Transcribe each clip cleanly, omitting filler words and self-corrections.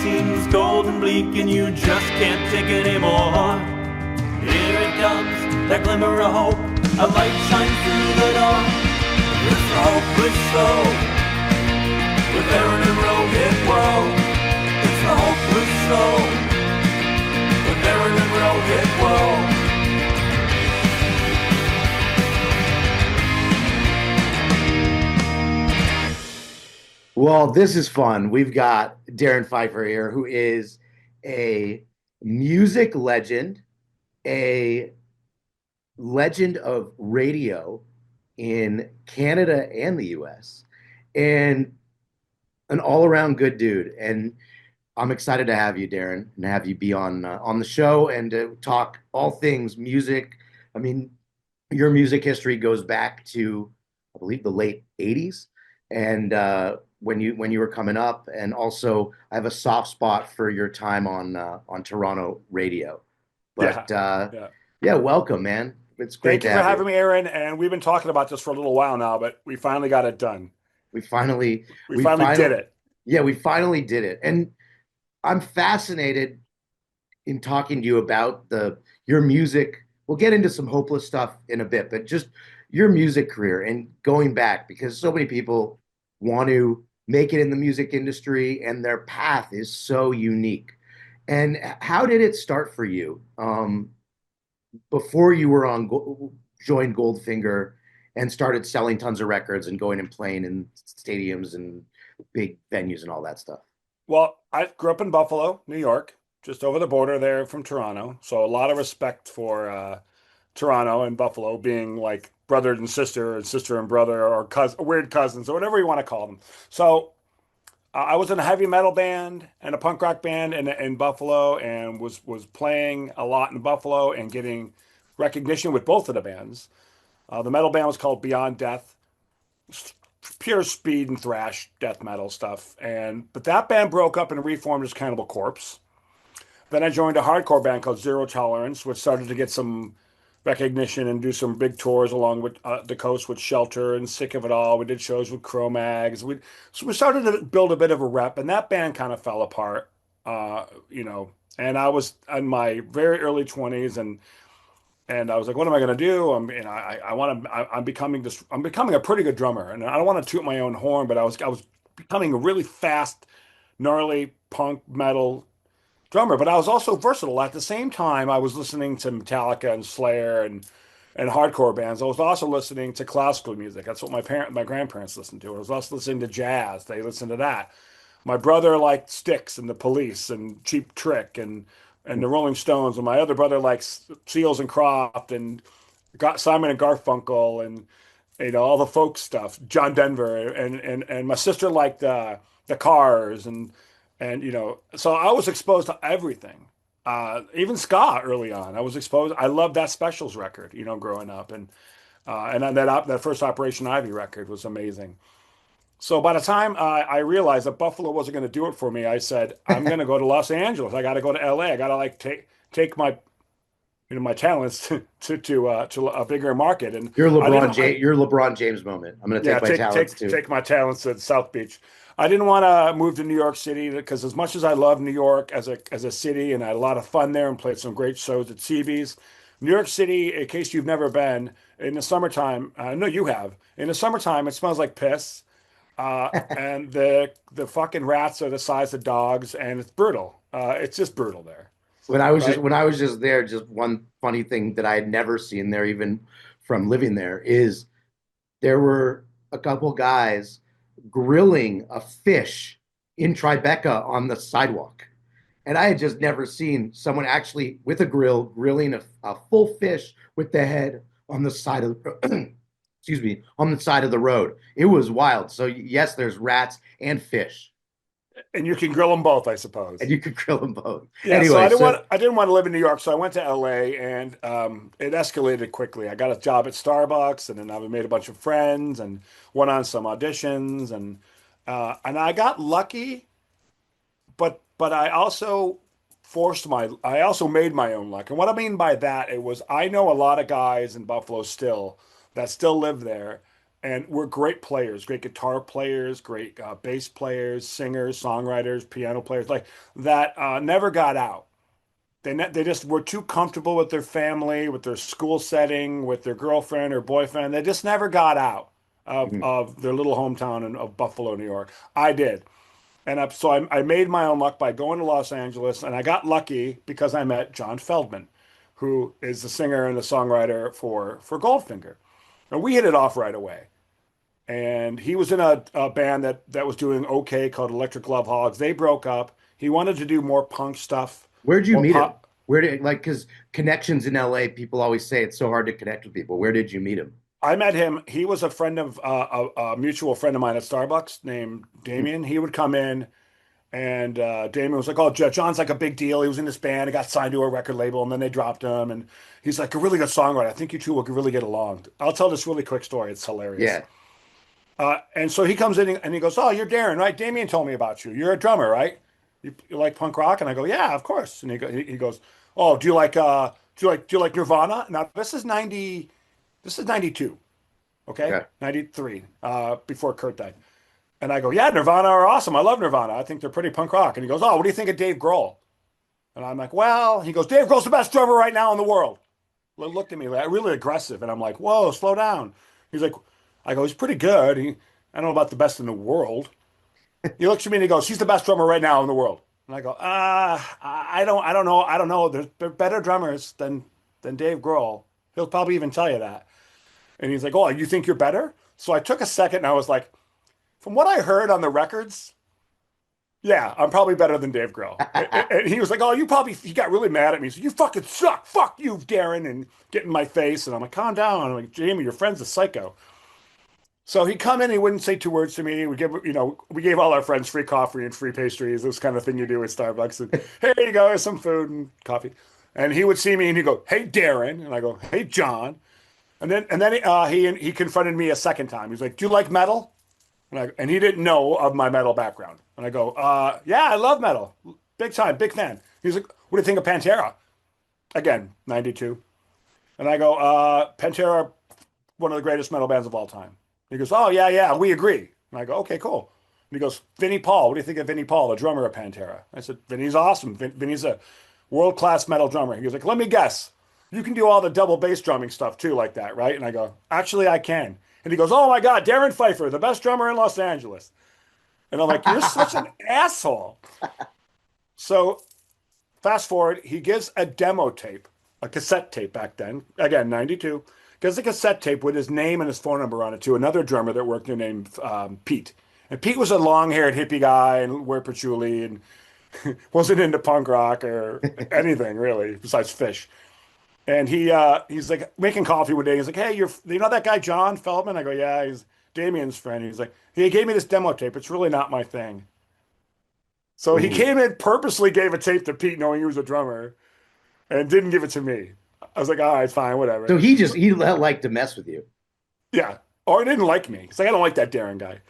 seems cold and bleak and you just can't take it anymore. Here it comes, that glimmer of hope. A light shines through the door. It's the hopeless soul with Aaron and Rohit. Whoa, it's the hopeless soul with Aaron and Rohit. Whoa. Well, this is fun. We've got Darrin Pfeiffer here, who is a music legend, a legend of radio in Canada and the US, and an all-around good dude. And I'm excited to have you, Darrin, and have you be on the show and to talk all things music. I mean, your music history goes back to, I believe, the late '80s, and when you were coming up, and also I have a soft spot for your time on Toronto radio. But Yeah. yeah, welcome, man. It's great Thank to you for have having you. me, Aaron. And we've been talking about this for a little while now, but we finally got it done. We finally, We we finally did finally, it. yeah, we finally did it. And I'm fascinated in talking to you about the your music. We'll get into some hopeless stuff in a bit, but just your music career and going back, because so many people want to make it in the music industry and their path is so unique. And how did it start for you before you were joined Goldfinger and started selling tons of records and going and playing in stadiums and big venues and all that stuff? Well, I grew up in Buffalo, New York, just over the border there from Toronto. So a lot of respect for Toronto and Buffalo being like brother and sister and brother, or cousin, weird cousins, or whatever you want to call them. So I was in a heavy metal band and a punk rock band in Buffalo, and was playing a lot in Buffalo and getting recognition with both of the bands. The metal band was called Beyond Death, pure speed and thrash death metal stuff. But that band broke up and reformed as Cannibal Corpse. Then I joined a hardcore band called Zero Tolerance, which started to get some recognition and do some big tours along with the coast with Shelter and Sick of It All. We did shows with Cro-Mags. So we started to build a bit of a rep, and that band kind of fell apart, you know. And I was in my very early 20s, and I was like, what am I going to do? I'm becoming a pretty good drummer, and I don't want to toot my own horn, but I was becoming a really fast, gnarly punk metal drummer, but I was also versatile. At the same time, I was listening to Metallica and Slayer and hardcore bands. I was also listening to classical music. That's what my grandparents listened to. I was also listening to jazz. They listened to that. My brother liked Styx and the Police and Cheap Trick and the Rolling Stones, and my other brother likes Seals and Croft and got Simon and Garfunkel and all the folk stuff, John Denver, and my sister liked the Cars and so I was exposed to everything, even ska early on. I was exposed. I loved that Specials record, growing up, and that first Operation Ivy record was amazing. So by the time I realized that Buffalo wasn't going to do it for me, I said, I'm going to go to Los Angeles. I got to go to LA. I got to like take my my talents to a bigger market. And Your LeBron James moment. I'm going to yeah, take my talents too. take my talents to South Beach. I didn't want to move to New York City because as much as I love New York as a city, and I had a lot of fun there and played some great shows at CB's, New York City, in case you've never been, in the summertime, I know you have. In the summertime, it smells like piss, and the fucking rats are the size of dogs, and it's brutal. It's just brutal there, right? When I was just there, just one funny thing that I had never seen there, even from living there, is there were a couple guys grilling a fish in Tribeca on the sidewalk. And I had just never seen someone actually with a grill grilling a full fish with the head on the side of excuse me, on the side of the road. It was wild. So yes, there's rats and fish. And you can grill them both, I suppose. And you could grill them both. Yeah, Anyway, so I didn't want to live in New York, so I went to LA, and it escalated quickly. I got a job at Starbucks, and then I made a bunch of friends and went on some auditions, and I got lucky, but I also I also made my own luck. And what I mean by that, it was I know a lot of guys in Buffalo still that still live there, and we're great players, great guitar players, great bass players, singers, songwriters, piano players, like that never got out. They just were too comfortable with their family, with their school setting, with their girlfriend or boyfriend. They just never got out Mhm. of their little hometown of Buffalo, New York. I did. So I made my own luck by going to Los Angeles, and I got lucky because I met John Feldman, who is the singer and the songwriter for Goldfinger. And we hit it off right away. And he was in a band that was doing okay called Electric Love Hogs. They broke up. He wanted to do more punk stuff, Where'd you more meet him? pop. Where did like because connections in LA, people always say it's so hard to connect with people. Where did you meet him? I met him. He was a friend of a mutual friend of mine at Starbucks named Hmm. Damien. He would come in, and Damien was like, "Oh, John's like a big deal. He was in this band. He got signed to a record label, and then they dropped him. And he's like a really good songwriter. I think you two will really get along." I'll tell this really quick story. It's hilarious. Yeah. And so he comes in and he goes, "Oh, you're Darrin, right? Damien told me about you. You're a drummer, right? You like punk rock?" And I go, "Yeah, of course." And he goes, "Oh, do you like Nirvana?" Now this is 92, okay? Okay. 93, before Kurt died. And I go, "Yeah, Nirvana are awesome. I love Nirvana. I think they're pretty punk rock." And he goes, "Oh, what do you think of Dave Grohl?" And I'm like, "Well," he goes, "Dave Grohl's the best drummer right now in the world." Looked at me like really aggressive, and I'm like, "Whoa, slow down." He's like, I go, "He's pretty good. I don't know about the best in the world." He looks at me and he goes, "He's the best drummer right now in the world." And I go, I don't know. They're better drummers than Dave Grohl. He'll probably even tell you that." And he's like, "Oh, you think you're better?" So I took a second and I was like, from what I heard on the records, yeah, I'm probably better than Dave Grohl. And he was like, "Oh, he got really mad at me. So you fucking suck. Fuck you, Darrin," and get in my face. And I'm like, "Calm down." I'm like, "Jamie, your friend's a psycho." So he'd come in, he wouldn't say two words to me. We gave all our friends free coffee and free pastries, this kind of thing you do at Starbucks. And here you go, here's some food and coffee. And he would see me and he'd go, "Hey, Darrin," and I go, "Hey, John." And then he confronted me a second time. He's like, "Do you like metal?" And he didn't know of my metal background. And I go, "Yeah, I love metal, big time, big fan." He's like, "What do you think of Pantera?" Again, 92. And I go, "Pantera, one of the greatest metal bands of all time." He goes, "Oh, yeah, yeah, we agree." And I go, "Okay, cool." And he goes, "Vinnie Paul, what do you think of Vinnie Paul, the drummer of Pantera?" I said, "Vinnie's awesome. Vinnie's a world-class metal drummer." He goes like, "Let me guess. You can do all the double bass drumming stuff too like that, right?" And I go, "Actually, I can." And he goes, "Oh my God, Darrin Pfeiffer, the best drummer in Los Angeles." And I'm like, "You're such an asshole." So fast forward, he gives a demo tape, a cassette tape back then, again, 92, gives a cassette tape with his name and his phone number on it to another drummer that worked there named Pete. And Pete was a long-haired hippie guy and wore patchouli and wasn't into punk rock or anything really besides fish. And he's like making coffee one day. He's like, "Hey, you know that guy John Feldman?" I go, "Yeah, he's Damien's friend." He's like, "He gave me this demo tape. It's really not my thing." So he Ooh. came in, purposely gave a tape to Pete knowing he was a drummer and didn't give it to me. I was like, "All right, fine, whatever." So he liked to mess with you. Yeah. Or he didn't like me. He's like, "I don't like that Darrin guy."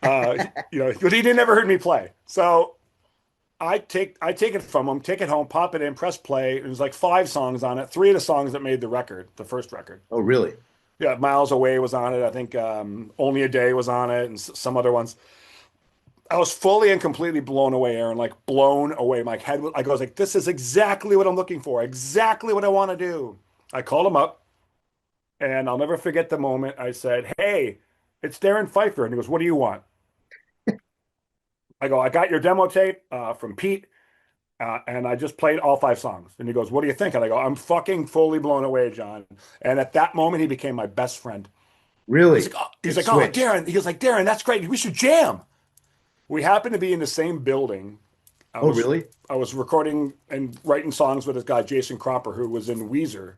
But he didn't ever heard me play. So I take it from him, take it home, pop it in, press play. There's like 5 songs on it. 3 of the songs that made the record, the first record. Oh, really? Yeah, Miles Away was on it. I think Only a Day was on it, and some other ones. I was fully and completely blown away, Aaron, like blown away. My head was, I goes like, "This is exactly what I'm looking for, exactly what I want to do." I called him up, and I'll never forget the moment. I said, "Hey, it's Darrin Pfeiffer," and he goes, "What do you want?" I go, "I got your demo tape from Pete. And I just played all 5 songs." And he goes, "What do you think?" And I go, "I'm fucking fully blown away, John." And at that moment, he became my best friend. He's Really? like, oh, he's It like, "Oh, switched. Darrin." He was like, "Darrin, that's great. We should jam." We happened to be in the same building. I Oh, was really? I was recording and writing songs with this guy, Jason Cropper, who was in Weezer.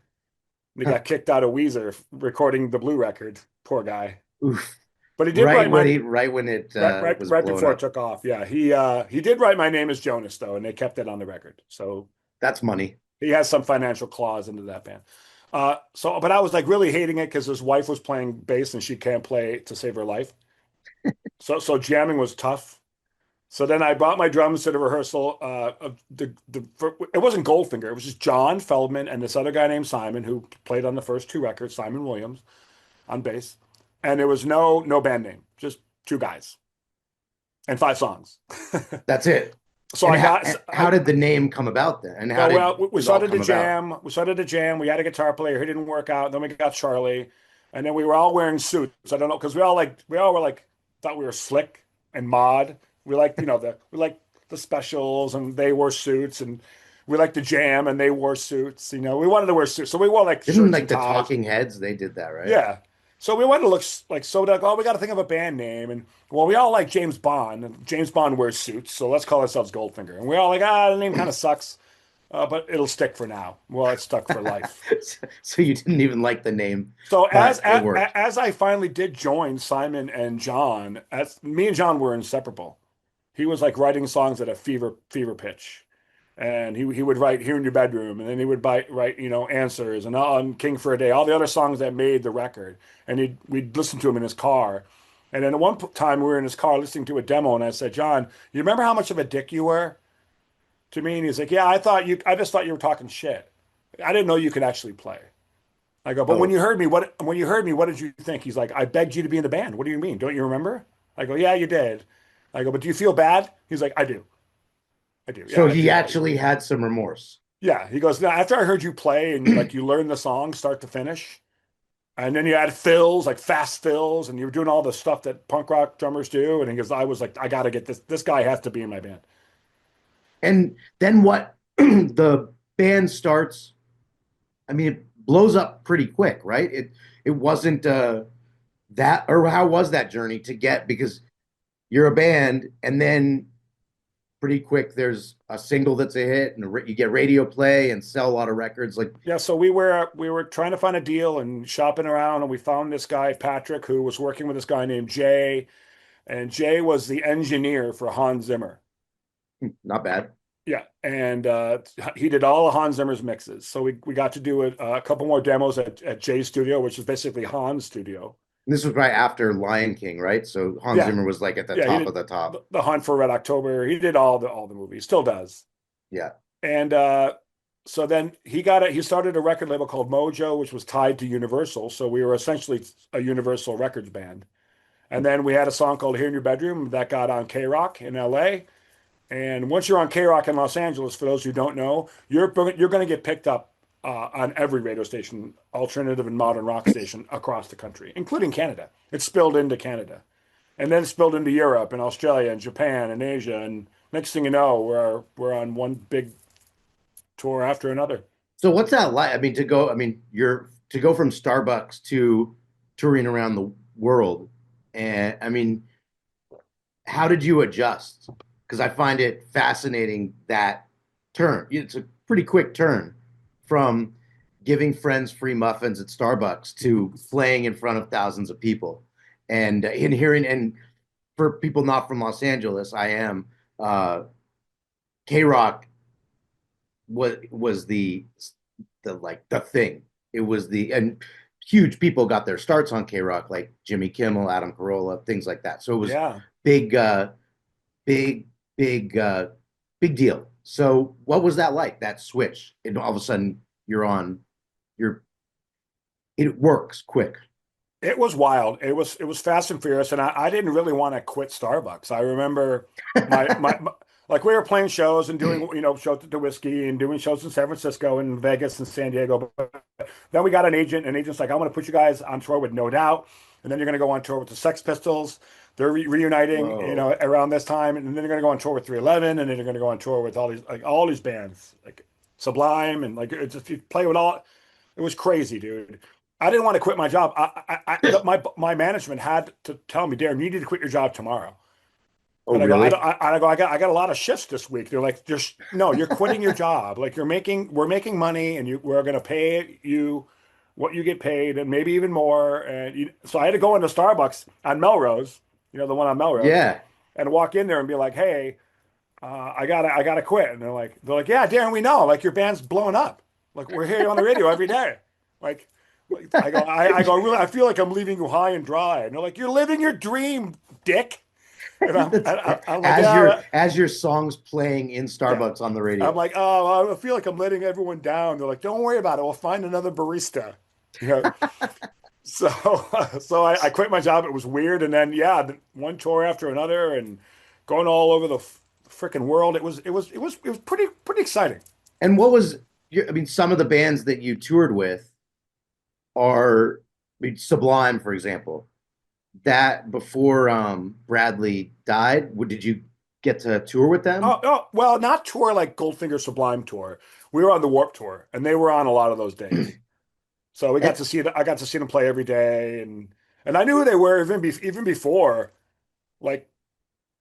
And he got kicked out of Weezer recording the Blue record. Poor guy. Oof. But he did write my Right when it was right blown before it up. took off. Yeah, he did write "My Name Is Jonas" though, and they kept it on the record. So That's money. he has some financial clause into that band. But I was like really hating it because his wife was playing bass and she can't play to save her life. So jamming was tough. So then I brought my drums to the rehearsal. It wasn't Goldfinger. It was just John Feldman and this other guy named Simon who played on the first 2 records, Simon Williams on bass. and there was no band name, just two guys and 5 songs. That's it. So And I got how did the name come about then? And how did well, we it all started to come about? jam. We started to jam. We had a guitar player. He didn't work out. Then we got Charlie, and then we were all wearing suits. I don't know because we all were like thought we were slick and mod. We liked we liked the specials, and they wore suits, and we liked to jam, and they wore suits. We wanted to wear suits, so we wore like Didn't shirts like and the ties. Talking Heads, they did that, right? Yeah. So we wanted to look like so like, oh, we got to think of a band name. And well, we all like James Bond, and James Bond wears suits. So let's call ourselves Goldfinger. And we're all like, the name kind of sucks, but it'll stick for now. Well, it's stuck for life. So you didn't even like the name, So but it worked. as I finally did join Simon and John, as me and John were inseparable. He was like writing songs at a fever pitch. And he would write Here in Your Bedroom, and then he would write Answers, and on King for a Day, all the other songs that made the record. And we'd listen to him in his car. And then at one time we were in his car listening to a demo, and I said, John, you remember how much of a dick you were to me? And he's like, yeah, I just thought you were talking shit. I didn't know you could actually play. I go, but when Oh, you heard me, what did you think? He's like, I begged you to be in the band. What do you mean? Don't you remember? I go, yeah, you did. I go, but do you feel bad? He's like, I do. I do. Yeah, so I he do. actually had some remorse. Yeah, he goes, now, after I heard you play and you learned the song start to finish, and then you had fills, like fast fills, and you were doing all the stuff that punk rock drummers do. And he goes, I was like, I got to get this. This guy has to be in my band. And then what? The band starts. I mean, it blows up pretty quick, right? It wasn't that, or how was that journey to get, because you're a band, and then pretty quick there's a single that's a hit, and you get radio play and sell a lot of records. Like, Yeah, so we were trying to find a deal and shopping around, and we found this guy Patrick who was working with this guy named Jay, and Jay was the engineer for Hans Zimmer. not bad. Yeah, and he did all of Hans Zimmer's mixes. So we got to do a couple more demos at Jay's studio, which is basically Hans' studio. And this was right after Lion King, right? So Hans Yeah, Zimmer was like at the yeah, he top did of the top. the Hunt for Red October. He did all the movies, still does. Yeah. And so then he started a record label called Mojo, which was tied to Universal. So we were essentially a Universal Records band. And then we had a song called Here in Your Bedroom that got on K-Rock in LA. And once you're on K-Rock in Los Angeles, for those who don't know, you're going to get picked up on every radio station, alternative and modern rock station across the country, including Canada. It spilled into Canada. And then it spilled into Europe and Australia and Japan and Asia. And next thing you know, we're on one big tour after another. So what's that like? I mean, you're to go from Starbucks to touring around the world. And I mean, how did you adjust? Because I find it fascinating that turn. It's a pretty quick turn from giving friends free muffins at Starbucks to playing in front of thousands of people. And in hearing, and for people not from Los Angeles, I am, K-Rock was the thing. It was and huge people got their starts on K-Rock, like Jimmy Kimmel, Adam Carolla, things like that. So it was Yeah. big, big, big deal. So what was that like? That switch, and all of a sudden it works quick. It was wild. It was fast and furious, and I didn't really want to quit Starbucks. I remember my like we were playing shows and doing shows at the Whiskey and doing shows in San Francisco and Vegas and San Diego. But then we got an agent, and agent's like, I want to put you guys on tour with No Doubt, and then you're going to go on tour with the Sex Pistols. They're reuniting, Whoa. around this time, and then they're going to go on tour with 311, and then they're going to go on tour with all these bands, like Sublime, and like it's just you play with all. It was crazy, dude. I didn't want to quit my job. My management had to tell me, Darren, you need to quit your job tomorrow. Oh, And really? I got a lot of shifts this week. They're like, just no, you're quitting your job. Like we're making money, and we're going to pay you what you get paid, and maybe even more. And so I had to go into Starbucks on Melrose, the one on Melrose, Yeah. and walk in there and be like, hey, I gotta quit. And they're like, yeah, Darren, we know, like your band's blown up. Like we're here on the radio every day. Like I go, really, I feel like I'm leaving you high and dry. And they're like, you're living your dream, dick. And I'm like, As your songs playing in Starbucks on the radio. I'm like, oh, I feel like I'm letting everyone down. They're like, don't worry about it. We'll find another barista. You know? So, so I quit my job. It was weird, and then yeah, one tour after another, and going all over the freaking world. It was pretty exciting. And what was I mean, some of the bands that you toured with are, I mean, Sublime, for example. That before Bradley died, did you get to tour with them? Oh, well, not tour like Goldfinger Sublime tour. We were on the Warp Tour, and they were on a lot of those dates. So we got And, to see it. I got to see them play every day, and I knew who they were even before like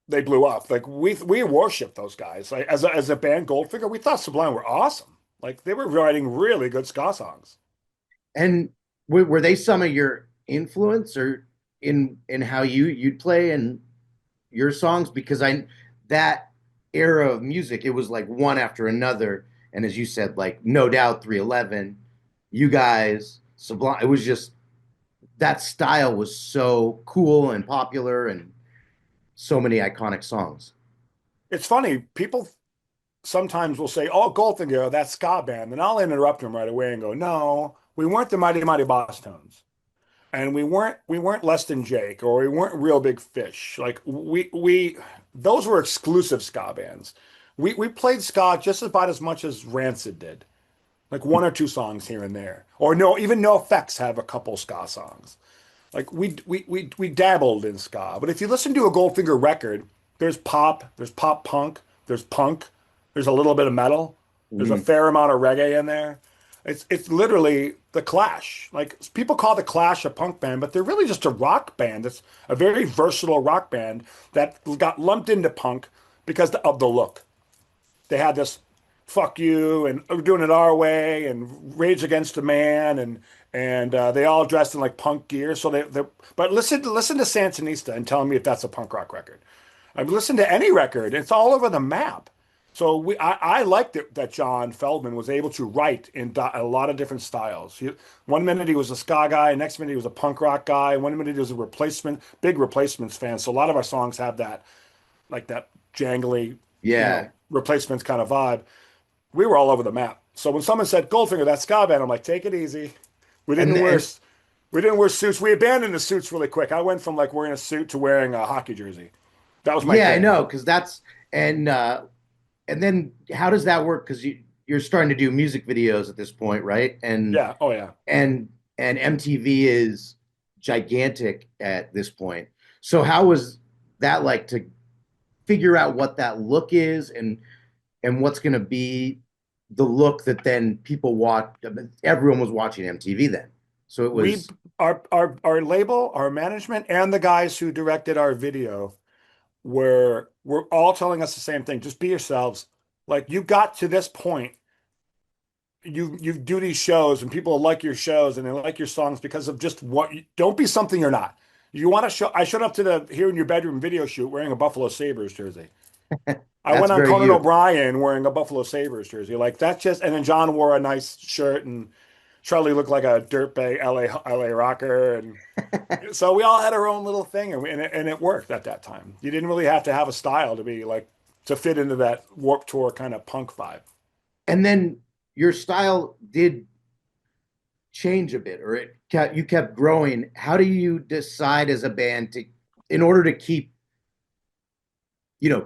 they blew up. Like we worshipped those guys. Like as a band, Goldfinger, we thought Sublime were awesome. Like they were writing really good ska songs. and were they some of your influence or in how you'd play and your songs? Because I that era of music, it was like one after another. And as you said, like No Doubt, 311, you guys, Sublime. It was just that style was so cool and popular and so many iconic songs. It's funny, people sometimes will say, "Oh, Goldfinger, that ska band," and I'll interrupt them right away and go, "No, we weren't the Mighty Mighty Boss Tones, and we weren't Less Than Jake, or we weren't Real Big Fish. Like we those were exclusive ska bands. We played ska just about as much as Rancid did, like one or two songs here and there, or no, even No Effects have a couple ska songs. Like we dabbled in ska, but if you listen to a Goldfinger record, there's pop punk, there's punk, there's a little bit of metal, there's a Mm. fair amount of reggae in there. It's literally the Clash. Like people call the Clash a punk band, but they're really just a rock band. It's a very versatile rock band that got lumped into punk because of the look. They had this fuck you and we're doing it our way and Rage Against the Man and they all dressed in like punk gear. So they but listen to Santanista and tell me if that's a punk rock record. I've listened to any record. It's all over the map. So I liked it that John Feldman was able to write in a lot of different styles. One minute he was a ska guy, next minute he was a punk rock guy, one minute he was a big Replacements fan. So a lot of our songs have that like that jangly, Yeah. Replacements kind of vibe. We were all over the map. So when someone said Goldfinger, that ska band, I'm like, take it easy. We And didn't wear and we didn't wear suits. We abandoned the suits really quick. I went from like wearing a suit to wearing a hockey jersey. That was my yeah, I thing. know, because that's and then how does that work? Because you're starting to do music videos at this point, right? Yeah. Oh yeah. And and MTV is gigantic at this point. So how was that like to figure out what that look is and what's going to be the look that then people watch? Everyone was watching MTV then, so it We was our label, our management, and the guys who directed our video were all telling us the same thing. Just be yourselves. Like you got to this point, you do these shows and people like your shows and they like your songs because of just what don't be something you're not. You want to show I showed up to the here in your bedroom video shoot wearing a Buffalo Sabres jersey. I that's went on very Conan you. O'Brien wearing a Buffalo Sabres jersey. Like that's just and then John wore a nice shirt and Charlie looked like a dirtbag LA rocker and so we all had our own little thing and it worked at that time. You didn't really have to have a style to be like to fit into that Warped Tour kind of punk vibe. And then your style did change a bit, or you kept growing. How do you decide as a band to, in order to keep,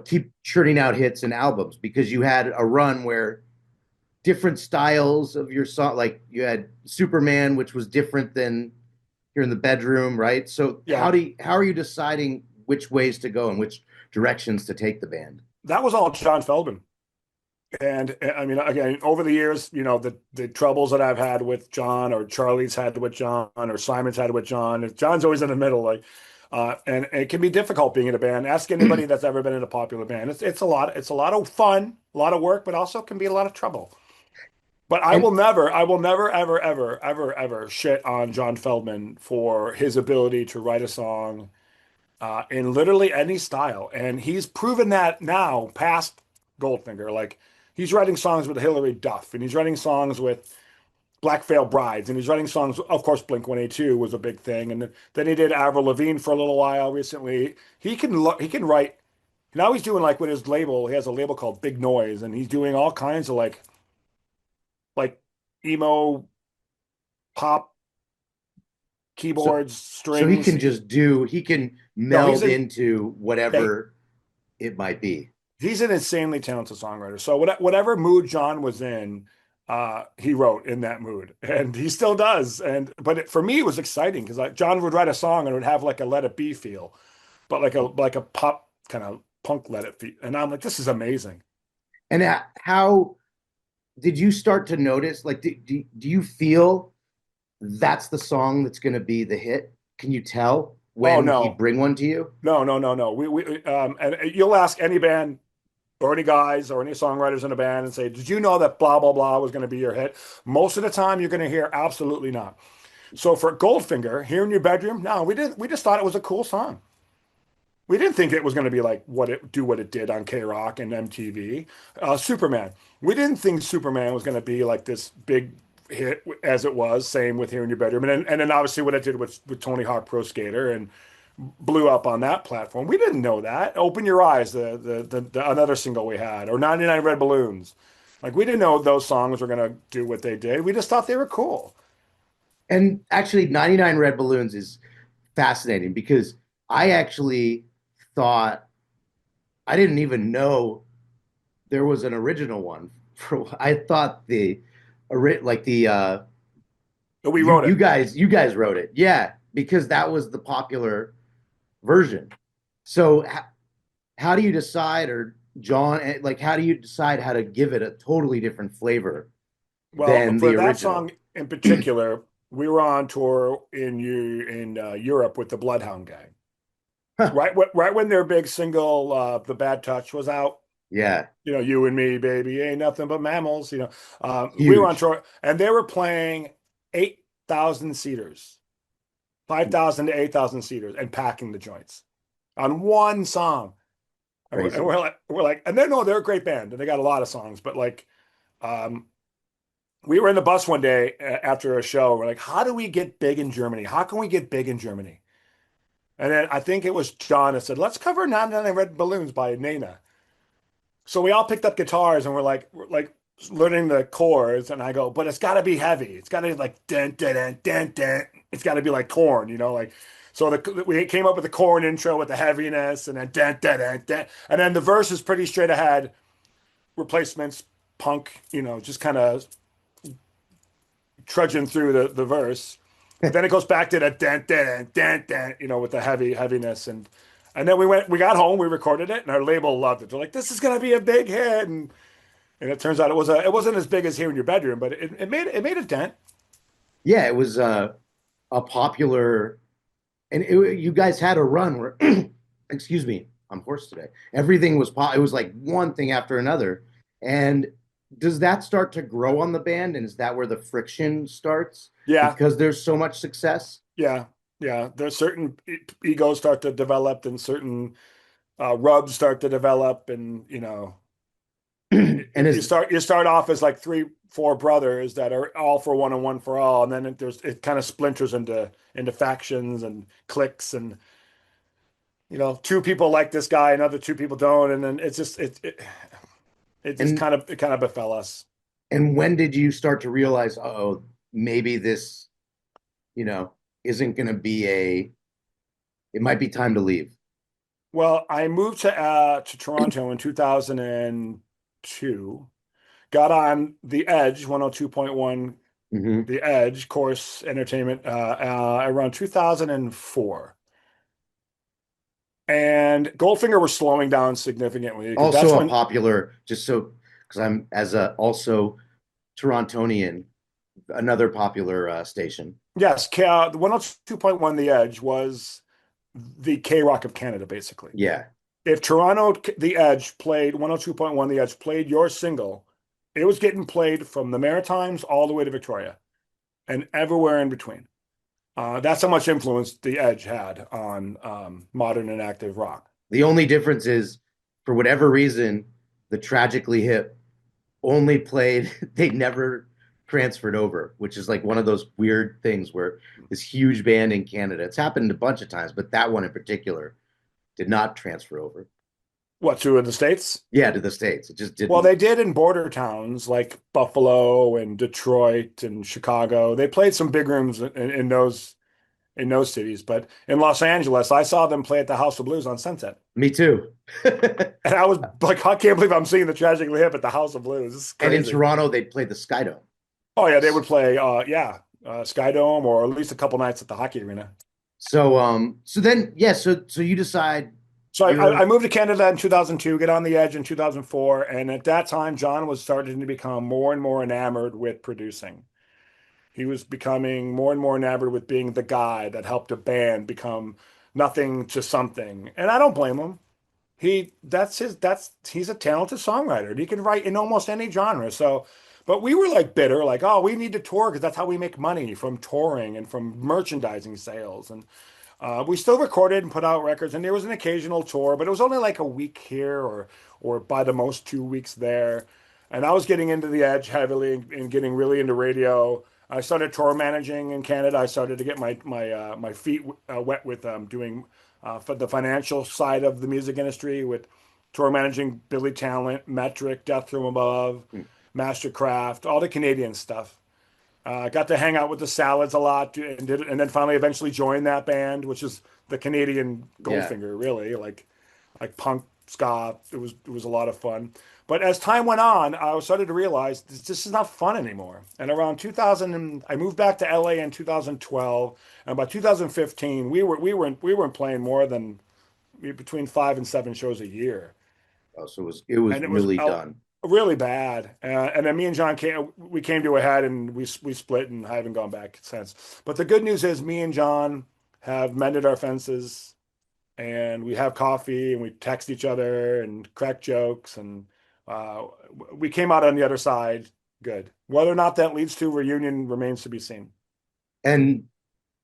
keep churning out hits and albums? Because you had a run where different styles of your song, like you had Superman, which was different than here in the bedroom, right? So Yeah. how are you deciding which ways to go and which directions to take the band? That was all John Feldman. And I mean, again, over the years, the troubles that I've had with John or Charlie's had with John or Simon's had with John, John's always in the middle, like, and it can be difficult being in a band. Ask anybody that's ever been in a popular band. It's a lot of fun, a lot of work, but also can be a lot of trouble. But And I will never, ever, ever, ever, ever shit on John Feldman for his ability to write a song in literally any style. And he's proven that now past Goldfinger. Like he's writing songs with Hilary Duff and he's writing songs with Black Veil Brides and he's writing songs, of course, Blink 182 was a big thing. And then he did Avril Lavigne for a little while recently. He can write. Now he's doing like with his label, he has a label called Big Noise and he's doing all kinds of like emo pop So keyboards, so he strings. can just do he can No, meld into yeah, whatever it might be. he's an insanely talented songwriter. So whatever mood John was in, he wrote in that mood, and he still does. And but for me, it was exciting because like John would write a song and it would have like a Let It Be feel, but like a pop kind of punk Let It Be, and I'm like, this is amazing. And how did you start to notice? Like, do you feel that's the song that's going to be the hit? Can you tell Oh when he'd no, bring one to you? no, no, no, no. We and you'll ask any band or any guys or any songwriters in a band and say, did you know that blah blah blah was going to be your hit? Most of the time, you're going to hear absolutely not. So for Goldfinger, Here in Your Bedroom, no, we didn't. We just thought it was a cool song. We didn't think it was going to be like what it did on K Rock and MTV. Superman, we didn't think Superman was going to be like this big hit as it was. Same with Here in Your Bedroom, and then obviously what it did with Tony Hawk Pro Skater and blew up on that platform. We didn't know that. Open Your Eyes, the another single we had, or 99 Red Balloons. Like we didn't know those songs were going to do what they did. We just thought they were cool. And actually, 99 Red Balloons is fascinating because I actually thought I didn't even know there was an original one. I thought like the But we wrote it. you guys wrote it, yeah, because that was the popular version. So how do you decide, or John, like how do you decide how to give it a totally different flavor Well, than for the that original? song in particular, we were on tour in Europe with the Bloodhound Gang. Huh. Right when their big single, "The Bad Touch," was out. Yeah, You know, you and me, baby, ain't nothing but mammals. We were on huge. tour, and they were playing 8,000 seaters, 5,000 to 8,000 seaters, and packing the joints on one song. And Crazy. we're like, and they're a great band, and they got a lot of songs, but like, um, we were in the bus one day after a show. We're like, how do we get big in Germany? How can we get big in Germany? And then I think it was John that said, let's cover 99 Red Balloons by Nena. So we all picked up guitars and we're like learning the chords. And I go, but it's got to be heavy. It's got to be like, dun, dun, dun, dun, dun. It's got to be like Corn, like, so we came up with the Corn intro with the heaviness and then dun, dun, dun, dun. And then the verse is pretty straight ahead, replacements, punk, just kind of trudging through the verse. But then it goes back to the dun, dun, dun, dun, with the heaviness. And then we got home, we recorded it, and our label loved it. They're like, this is gonna be a big hit. And it turns out it wasn't as big as Here in Your Bedroom, but it made a dent. Yeah, it was a popular, and you guys had a run where, excuse me, I'm hoarse today. Everything was it was like one thing after another. And does that start to grow on the band? And is that where the friction starts? Yeah, Because there's so much success. yeah, yeah. There's certain egos start to develop and certain rubs start to develop, and And you is start off as like three, four brothers that are all for one and one for all, and then it kind of splinters into factions and cliques, and two people like this guy, and other two people don't, and then it just and kind of befell us. and when did you start to realize, oh, maybe this, you know, isn't going to be it might be time to leave? Well, I moved to Toronto in 2002. Got on the Edge 102.1, Hmm. the Edge Course Entertainment around 2004. And Goldfinger was slowing down significantly because that's Also a when, popular, just so because I'm as a also Torontonian, another popular station. yes, the 102.1, the Edge was the K Rock of Canada, basically. Yeah. If Toronto, the Edge played 102.1, the Edge played your single, it was getting played from the Maritimes all the way to Victoria and everywhere in between. That's how much influence the Edge had on modern and active rock. The only difference is, for whatever reason, the Tragically Hip only played, they never transferred over, which is like one of those weird things where this huge band in Canada, it's happened a bunch of times, but that one in particular did not transfer over. What, to the States? Yeah, to the States. It just Well, didn't. they did in border towns like Buffalo and Detroit and Chicago. They played some big rooms in those in those cities. But in Los Angeles, I saw them play at the House of Blues on Sunset. Me too. And I was like, I can't believe I'm seeing the Tragically Hip at the House of Blues. This is And in crazy. Toronto, they played the Skydome. Oh yeah, they would play Sky Dome or at least a couple nights at the hockey arena. So then, yeah, so you decide So you're I moved to Canada in 2002, get on the edge in 2004, and at that time, John was starting to become more and more enamored with producing. He was becoming more and more enamored with being the guy that helped a band become nothing to something. And I don't blame him. He's a talented songwriter. He can write in almost any genre. So, but we were like bitter, like, oh, we need to tour because that's how we make money from touring and from merchandising sales. And we still recorded and put out records, and there was an occasional tour, but it was only like a week here or by the most 2 weeks there. And I was getting into the edge heavily and getting really into radio. I started tour managing in Canada. I started to get my feet wet with doing for the financial side of the music industry with tour managing Billy Talent, Metric, Death from Above, Mastercraft, all the Canadian stuff. Got to hang out with the Salads a lot, and then finally eventually joined that band, which is the Canadian yeah. Goldfinger, really like punk ska. It was a lot of fun. But as time went on, I started to realize this is not fun anymore. And around 2000, I moved back to LA in 2012, and by 2015, we weren't playing more than between 5 and 7 shows a year, Oh, so it was and it was really done. really bad. And then me and John came to a head, and we split, and I haven't gone back since. But the good news is, me and John have mended our fences, and we have coffee, and we text each other and crack jokes, and uh, we came out on the other side good. Whether or not that leads to a reunion remains to be seen. And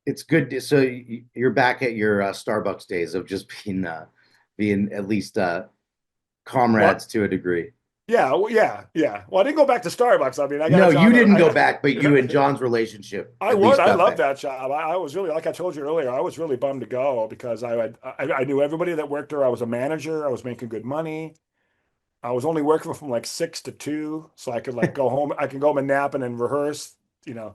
it's good so you're back at your Starbucks days of just being at least Well, comrades to a degree. yeah, well, yeah, yeah. Well, I didn't go back to Starbucks. I mean, I got No, a you job. didn't go back, but you and John's relationship I at would. least I got love back. that job. I was really, like I told you earlier, I was really bummed to go because I knew everybody that worked there. I was a manager. I was making good money. I was only working from like 6 to 2, so I could like go home. I can go home and nap and then rehearse. You know,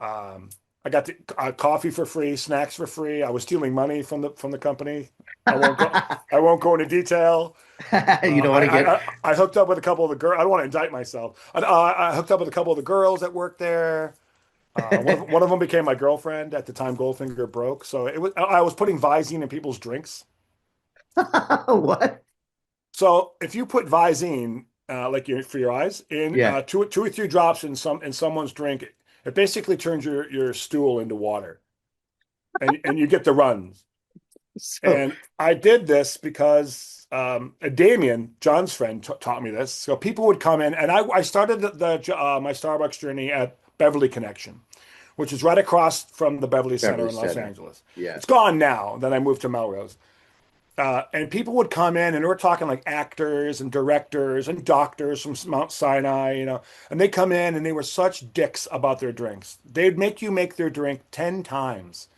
um, I got the coffee for free, snacks for free. I was stealing money from the company. I won't go. I won't go into detail. You don't want to get I hooked up with a couple of the girls. I don't want to indict myself. I hooked up with a couple of the girls that worked there. One of them became my girlfriend at the time Goldfinger broke. So I was putting Visine in people's drinks. what? So if you put Visine, for your eyes, in Yeah. two or three drops in someone's drink, it basically turns your stool into water, and you get the runs. So And I did this because Damien, John's friend, taught me this. So people would come in, and I started my Starbucks journey at Beverly Connection, which is right across from the Beverly Center Beverly in Los Center. Angeles. Yeah. It's gone now. Then I moved to Melrose. And people would come in, and we're talking like actors and directors and doctors from Mount Sinai, and they come in and they were such dicks about their drinks. They'd make you make their drink 10 times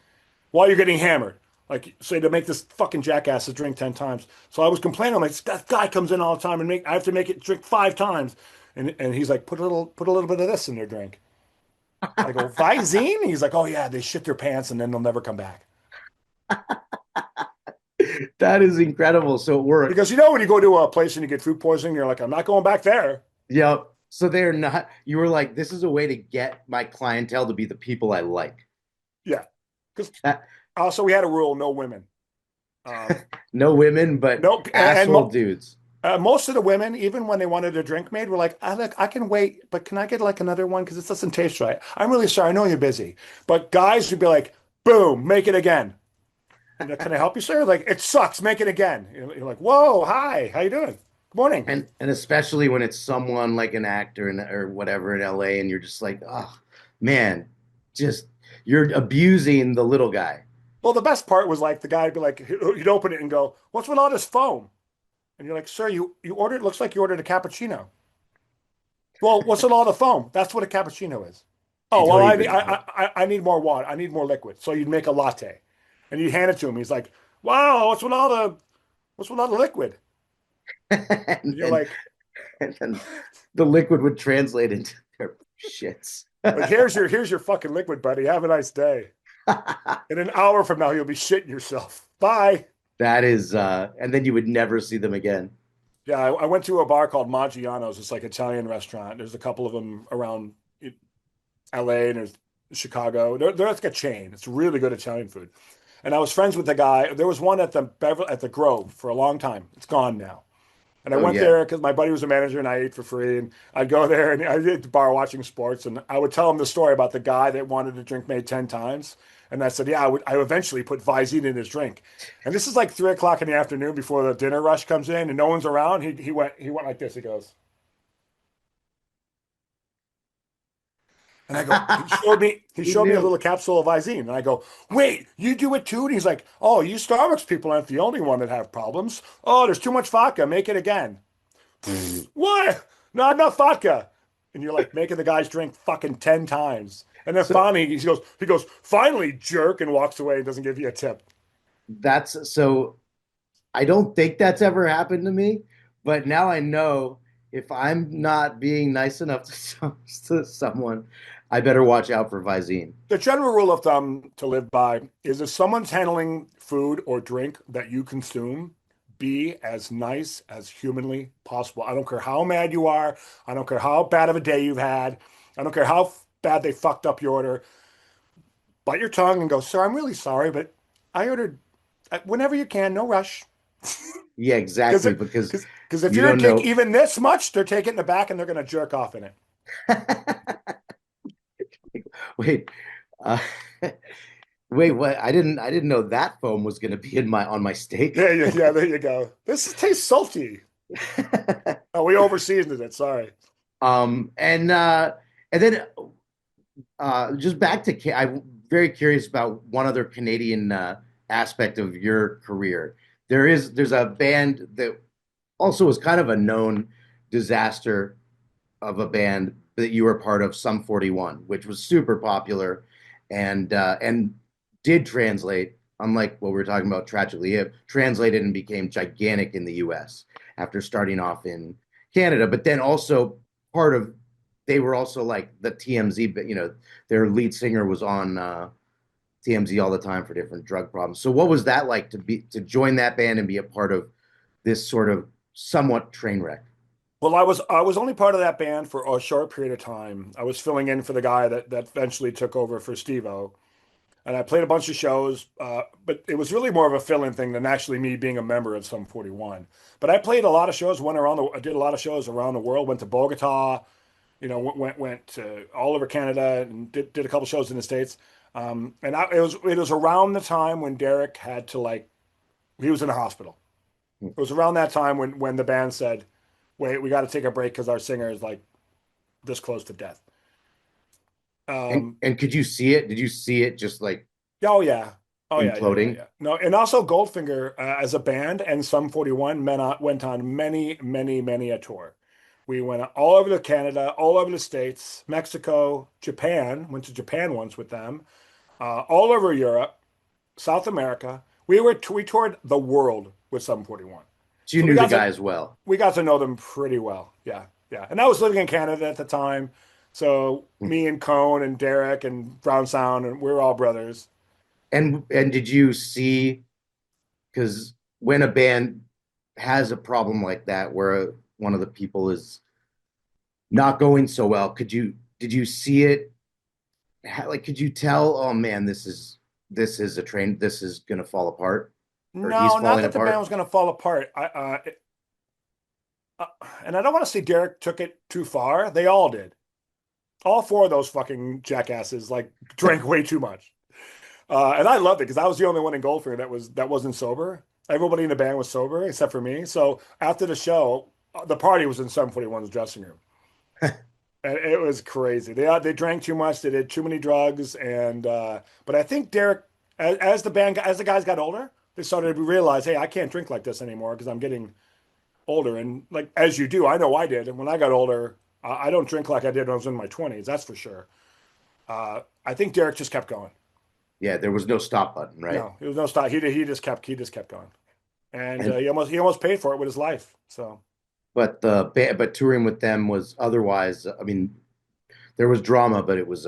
while you're getting hammered. Like, say, to make this fucking jackass drink 10 times. So I was complaining. I'm like, that guy comes in all the time and I have to make it drink 5 times. And he's like, put a little bit of this in their drink. I go, Visine? He's like, oh yeah, they shit their pants and then they'll never come back. That is incredible. So it worked. Because when you go to a place and you get food poisoning, you're like, I'm not going back there. Yep. So they're not, you were like, this is a way to get my clientele to be the people I like. Yeah. Because That, also we had a rule, no women. no women, but Nope. asshole dudes. Most of the women, even when they wanted a drink made, were like, I can wait, but can I get like another one? Because it doesn't taste right. I'm really sorry. I know you're busy. But guys would be like, boom, make it again. Can I help you, sir? Like, it sucks. Make it again. You're like, whoa, hi, how you doing? Good morning. And especially when it's someone like an actor or whatever in LA, and you're just like, oh man, just you're abusing the little guy. Well, the best part was like the guy would be like, he'd open it and go, what's with all this foam? And you're like, sir, you ordered, looks like you ordered a cappuccino. Well, what's with all the foam? That's what a cappuccino is. Oh, well, I need more water. I need more liquid. So you'd make a latte. And you hand it to him. He's like, wow, what's with all the liquid? And you're like, and then the liquid would translate into their shits. here's your fucking liquid, buddy. Have a nice day. In an hour from now, you'll be shitting yourself. Bye. That is, and then you would never see them again. Yeah, I went to a bar called Maggiano's. It's like Italian restaurant. There's a couple of them around LA and there's Chicago. They're like a chain. It's really good Italian food. And I was friends with the guy. There was one at the Grove for a long time. It's gone now. And I Oh went yeah. there because my buddy was a manager and I ate for free. And I'd go there and I did the bar watching sports. And I would tell him the story about the guy that wanted to drink May 10 times. And I said, yeah, I eventually put Visine in his drink. And this is like 3 o'clock in the afternoon before the dinner rush comes in and no one's around. He went like this. He goes, and I go, he He showed me a knew. little capsule of Visine. And I go, wait, you do it too? And he's like, oh, you Starbucks people aren't the only one that have problems. Oh, there's too much vodka. Make it again. What? No, not vodka. And you're like making the guys drink fucking 10 times. And then So finally he goes, finally, jerk, and walks away and doesn't give you a tip. that's so I don't think that's ever happened to me, but now I know if I'm not being nice enough to someone, I better watch out for Visine. The general rule of thumb to live by is if someone's handling food or drink that you consume, be as nice as humanly possible. I don't care how mad you are. I don't care how bad of a day you've had. I don't care how bad they fucked up your order. Bite your tongue and go, sir, I'm really sorry, but I ordered whenever you can, no rush. Yeah, Because exactly, because because if you you're don't gonna take know. even this much, they're taking it in the back and they're gonna jerk off in it. Wait, uh, wait, what? I didn't know that foam was going to be in my on my steak. Yeah, there you go. This tastes salty. Oh, we overseasoned it. Sorry. And then just back to I'm very curious about one other Canadian aspect of your career. There's a band that also was kind of a known disaster of a band that you were part of, Sum 41, which was super popular and did translate, unlike what we were talking about tragically hip, translated and became gigantic in the US after starting off in Canada. But then also part of they were also like the TMZ, but their lead singer was on TMZ all the time for different drug problems. So what was that like to join that band and be a part of this sort of somewhat train wreck? Well, I was only part of that band for a short period of time. I was filling in for the guy that eventually took over for Steve-O. And I played a bunch of shows, but it was really more of a fill-in thing than actually me being a member of Sum 41. But I played a lot of shows, I did a lot of shows around the world, went to Bogota, went to all over Canada and did a couple shows in the States. It was around the time when Derek had to he was in the hospital. It was around that time when the band said, "Wait, we got to take a break because our singer is like this close to death." And could you see it? Did you see it just like Oh yeah, oh imploding? yeah. No, and also Goldfinger as a band and Sum 41 went on many a tour. We went all over to Canada, all over the States, Mexico, Japan. Went to Japan once with them. All over Europe, South America. We toured the world with Sum 41. So you So knew the guy as well. we got to know them pretty well. Yeah, yeah. And I was living in Canada at the time, so me and Cone and Derek and Brown Sound and we were all brothers. And did you see, because when a band has a problem like that where one of the people is not going so well, did you see it? Like, could you tell, oh man, this is a train, this is gonna fall apart, or he's No, not falling that the band apart? was going to fall apart. Uh, and I don't want to say Derek took it too far. They all did. All four of those fucking jackasses drank way too much. And I loved it because I was the only one in Goldfinger that wasn't sober. Everybody in the band was sober except for me. So after the show, the party was in 741's dressing room, and it was crazy. They drank too much. They did too many drugs, and but I think Derek, as the guys got older, they started to realize, hey, I can't drink like this anymore because I'm getting older. And like as you do, I know I did. And when I got older, I don't drink like I did when I was in my 20s. That's for sure. I think Derek just kept going. Yeah, there was no stop button, right? No, there was no stop. He just kept going, and And he almost paid for it with his life. So but touring with them was otherwise, I mean, there was drama, but it was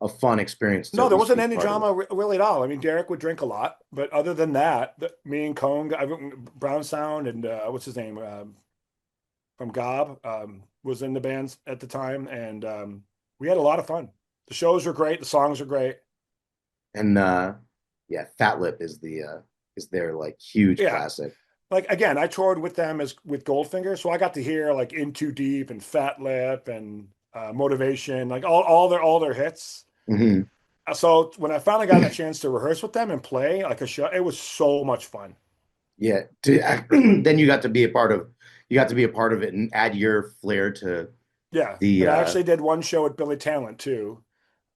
a fun experience to No, at there least wasn't be any part of it. drama really at all. I mean, Derek would drink a lot, but other than that, me and Cone, Brown Sound, and what's his name from Gob was in the bands at the time, and we had a lot of fun. The shows were great. The songs are great. And yeah, Fat Lip is their like huge Yeah, classic. like again, I toured with them as with Goldfinger, so I got to hear like In Too Deep and Fat Lip and Motivation, like all their hits. Hmm. So when I finally got a chance to rehearse with them and play like a show, it was so much fun. Yeah, then you got to be a part of it and add your flair to Yeah, the and I actually did one show at Billy Talent too.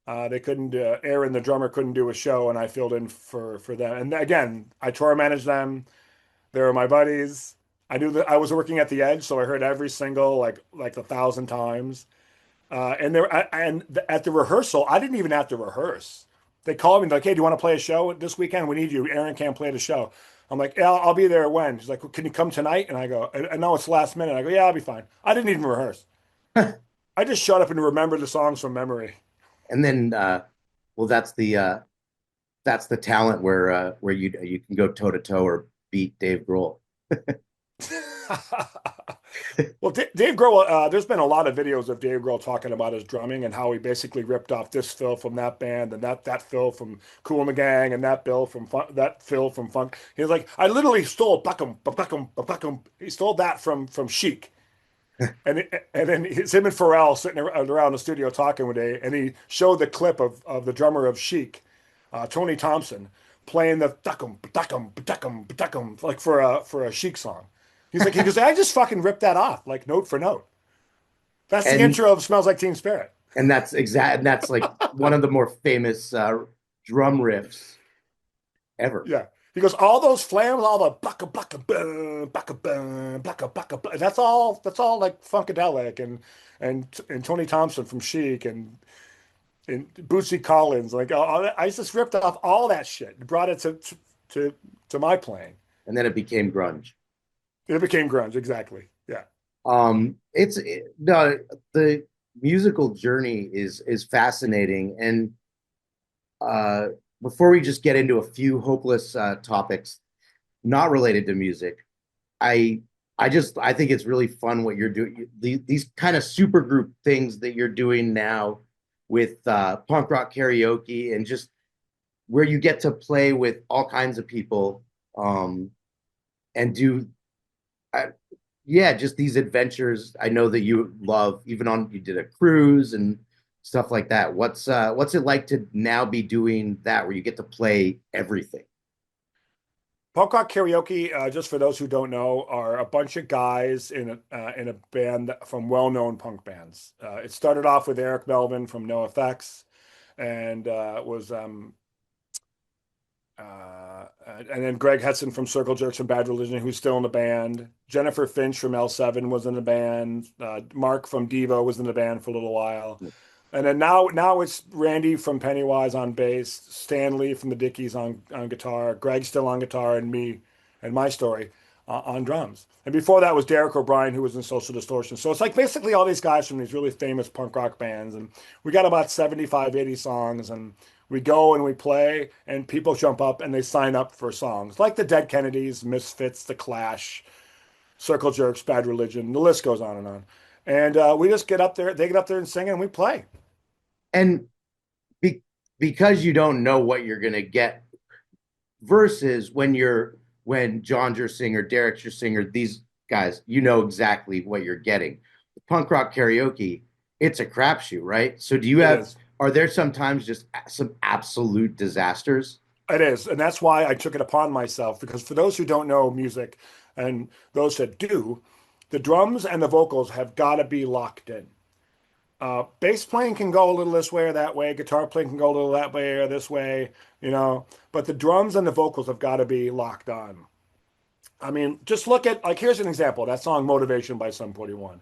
They couldn't, Aaron, the drummer, couldn't do a show, and I filled in for them. And again, I tour managed them. They were my buddies. I knew that I was working at the Edge, so I heard every single like 1,000 times. At the rehearsal, I didn't even have to rehearse. They called me like, "Hey, do you want to play a show this weekend? We need you. Aaron can't play the show." I'm like, "Yeah, I'll be there when." She's like, well, "Can you come tonight?" And I go, "I know it's last minute." I go, "Yeah, I'll be fine." I didn't even rehearse. I just shut up and remembered the songs from memory. and then well that's the talent where you can go toe to toe or beat Dave Grohl. Well, Dave Grohl, there's been a lot of videos of Dave Grohl talking about his drumming and how he basically ripped off this fill from that band and that fill from Kool and the Gang and that fill from Funk. He's like, I literally stole buckum, buckum, buckum. He stole that from Chic. And then it's him and Pharrell sitting around the studio talking one day, and he showed the clip of the drummer of Chic, Tony Thompson, playing the duckum, duckum, duckum, duckum, like for a Chic song. He goes, I just fucking ripped that off, like note for note. That's the and intro of Smells Like Teen Spirit. and that's like one of the more famous drum riffs ever. Yeah. He goes, all those flams, all the bucka bucka boom, bucka boom, bucka bucka boom. That's all like funkadelic and Tony Thompson from Chic and Bootsy Collins. Like I just ripped off all that shit and brought it to my playing. And then it became grunge. It became grunge, exactly. Yeah. No, the musical journey is fascinating. And uh before we just get into a few hopeless topics not related to music, I I think it's really fun what you're doing. These kind of super group things that you're doing now with punk rock karaoke and just where you get to play with all kinds of people and do uh, yeah, just these adventures. I know that you love even on you did a cruise and stuff like that. What's it like to now be doing that where you get to play everything? Punk rock karaoke, just for those who don't know, are a bunch of guys in a band from well-known punk bands. It started off with Eric Melvin from NoFX, and was and then Greg Hudson from Circle Jerks and Bad Religion, who's still in the band. Jennifer Finch from L7 was in the band. Mark from Devo was in the band for a little while. And then now it's Randy from Pennywise on bass, Stan Lee from the Dickies on guitar, Greg still on guitar, and me and my story on drums. And before that was Derek O'Brien, who was in Social Distortion. So it's like basically all these guys from these really famous punk rock bands. And we got about 75, 80 songs, and we go and we play, and people jump up and they sign up for songs like the Dead Kennedys, Misfits, The Clash, Circle Jerks, Bad Religion. The list goes on and on. And we just get up there, they get up there and sing, and we play. And be, because you don't know what you're going to get versus when John's your singer, Derek's your singer, these guys, you know exactly what you're getting. Punk rock karaoke, it's a crapshoot, right? So It is. are there sometimes just some absolute disasters? It is. And that's why I took it upon myself, because for those who don't know music and those that do, the drums and the vocals have got to be locked in. Bass playing can go a little this way or that way. Guitar playing can go a little that way or this way, but the drums and the vocals have got to be locked on. I mean, just look at, like, here's an example. That song Motivation by Sum 41.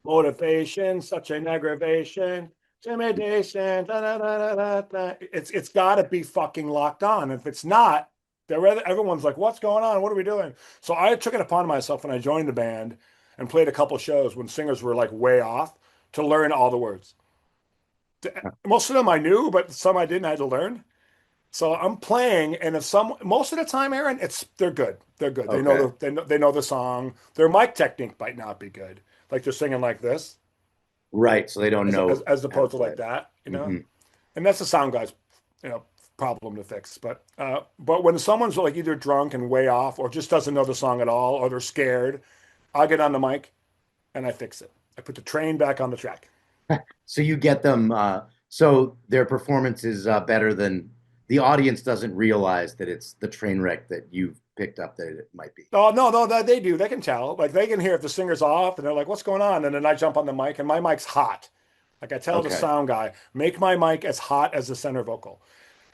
Motivation, such an aggravation, intimidation, da, da, da, da, da, da. It's got to be fucking locked on. If it's not, everyone's like, what's going on? What are we doing? So I took it upon myself when I joined the band and played a couple shows when singers were like way off to learn all the words. Most of them I knew, but some I didn't. I had to learn. So I'm playing, and if some most of the time, Aaron, they're good. They're good. Okay. They know the song. Their mic technique might not be good, like they're singing like this, Right. So they don't know as how to opposed to play like it. that, Hmm. And that's the sound guy's, you know, problem to fix. But when someone's like either drunk and way off, or just doesn't know the song at all, or they're scared, I get on the mic and I fix it. I put the train back on the track. So you get them, so their performance is better than the audience doesn't realize that it's the train wreck that you've picked up that it might be. Oh no, no, they do. They can tell. Like they can hear if the singer's off, and they're like, "What's going on?" And then I jump on the mic, and my mic's hot. Like I tell the Okay. sound guy, make my mic as hot as the center vocal.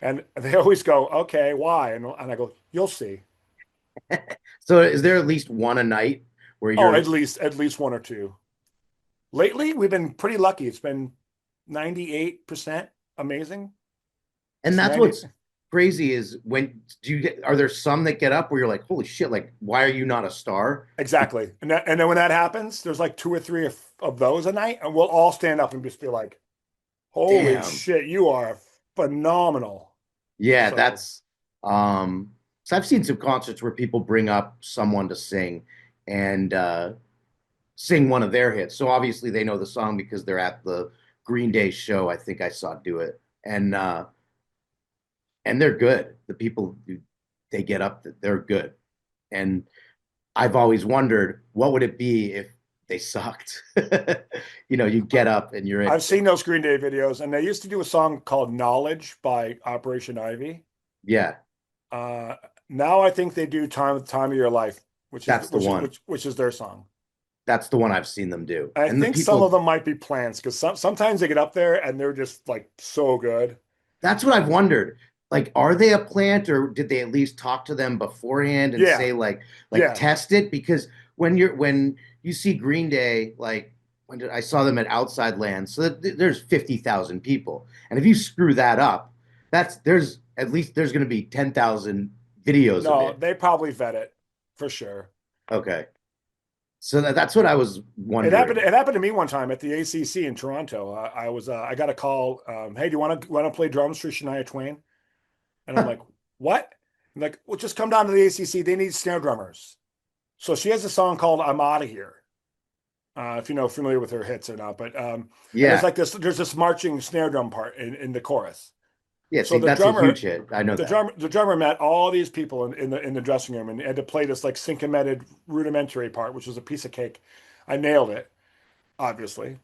And they always go, "Okay, why?" And I go, "You'll see." So is there at least one a night where Oh, you're, at least one or two. Lately, we've been pretty lucky. It's been 98% amazing. and It's that's 90. what's crazy is when do you get, are there some that get up where you're like, holy shit, like, why are you not a star? Exactly. And then when that happens, there's like two or three of those a night, and we'll all stand up and just be like, "Holy Damn. shit, you are phenomenal." Yeah, So, so I've seen some concerts where people bring up someone to sing and sing one of their hits. So obviously they know the song because they're at the Green Day show. I think I saw do it. And they're good. The people who they get up, they're good. And I've always wondered what would it be if they sucked. You get up and you're I've at seen those Green Day videos, and they used to do a song called "Knowledge" by Operation Ivy. yeah, Uh, Now I think they do "Time of Your Life," that's the one. which is their song. That's the one I've seen them do. I And the think some of people them might be plants because sometimes they get up there and they're just like so good. That's what I've wondered. Like, are they a plant, or did they at least talk to them beforehand and Yeah, say like yeah. test it? Because when you see Green Day, like I saw them at Outside Land, so there's 50,000 people, and if you screw that up, there's at least there's going to be 10,000 videos of No, it. they probably vet it for sure. Okay, so that's what I was wondering. It happened to me one time at the ACC in Toronto. I got a call. Hey, do you want to play drums for Shania Twain? And I'm like, what? I'm like, well, just come down to the ACC. They need snare drummers. So she has a song called "I'm Out of Here." If you know familiar with her hits or not, but and there's Yeah, like this. There's this marching snare drum part in the chorus. yeah. So See, that's a huge hit. I know that. the drummer met all these people in the dressing room and had to play this like syncopated rudimentary part, which was a piece of cake. I nailed it, obviously.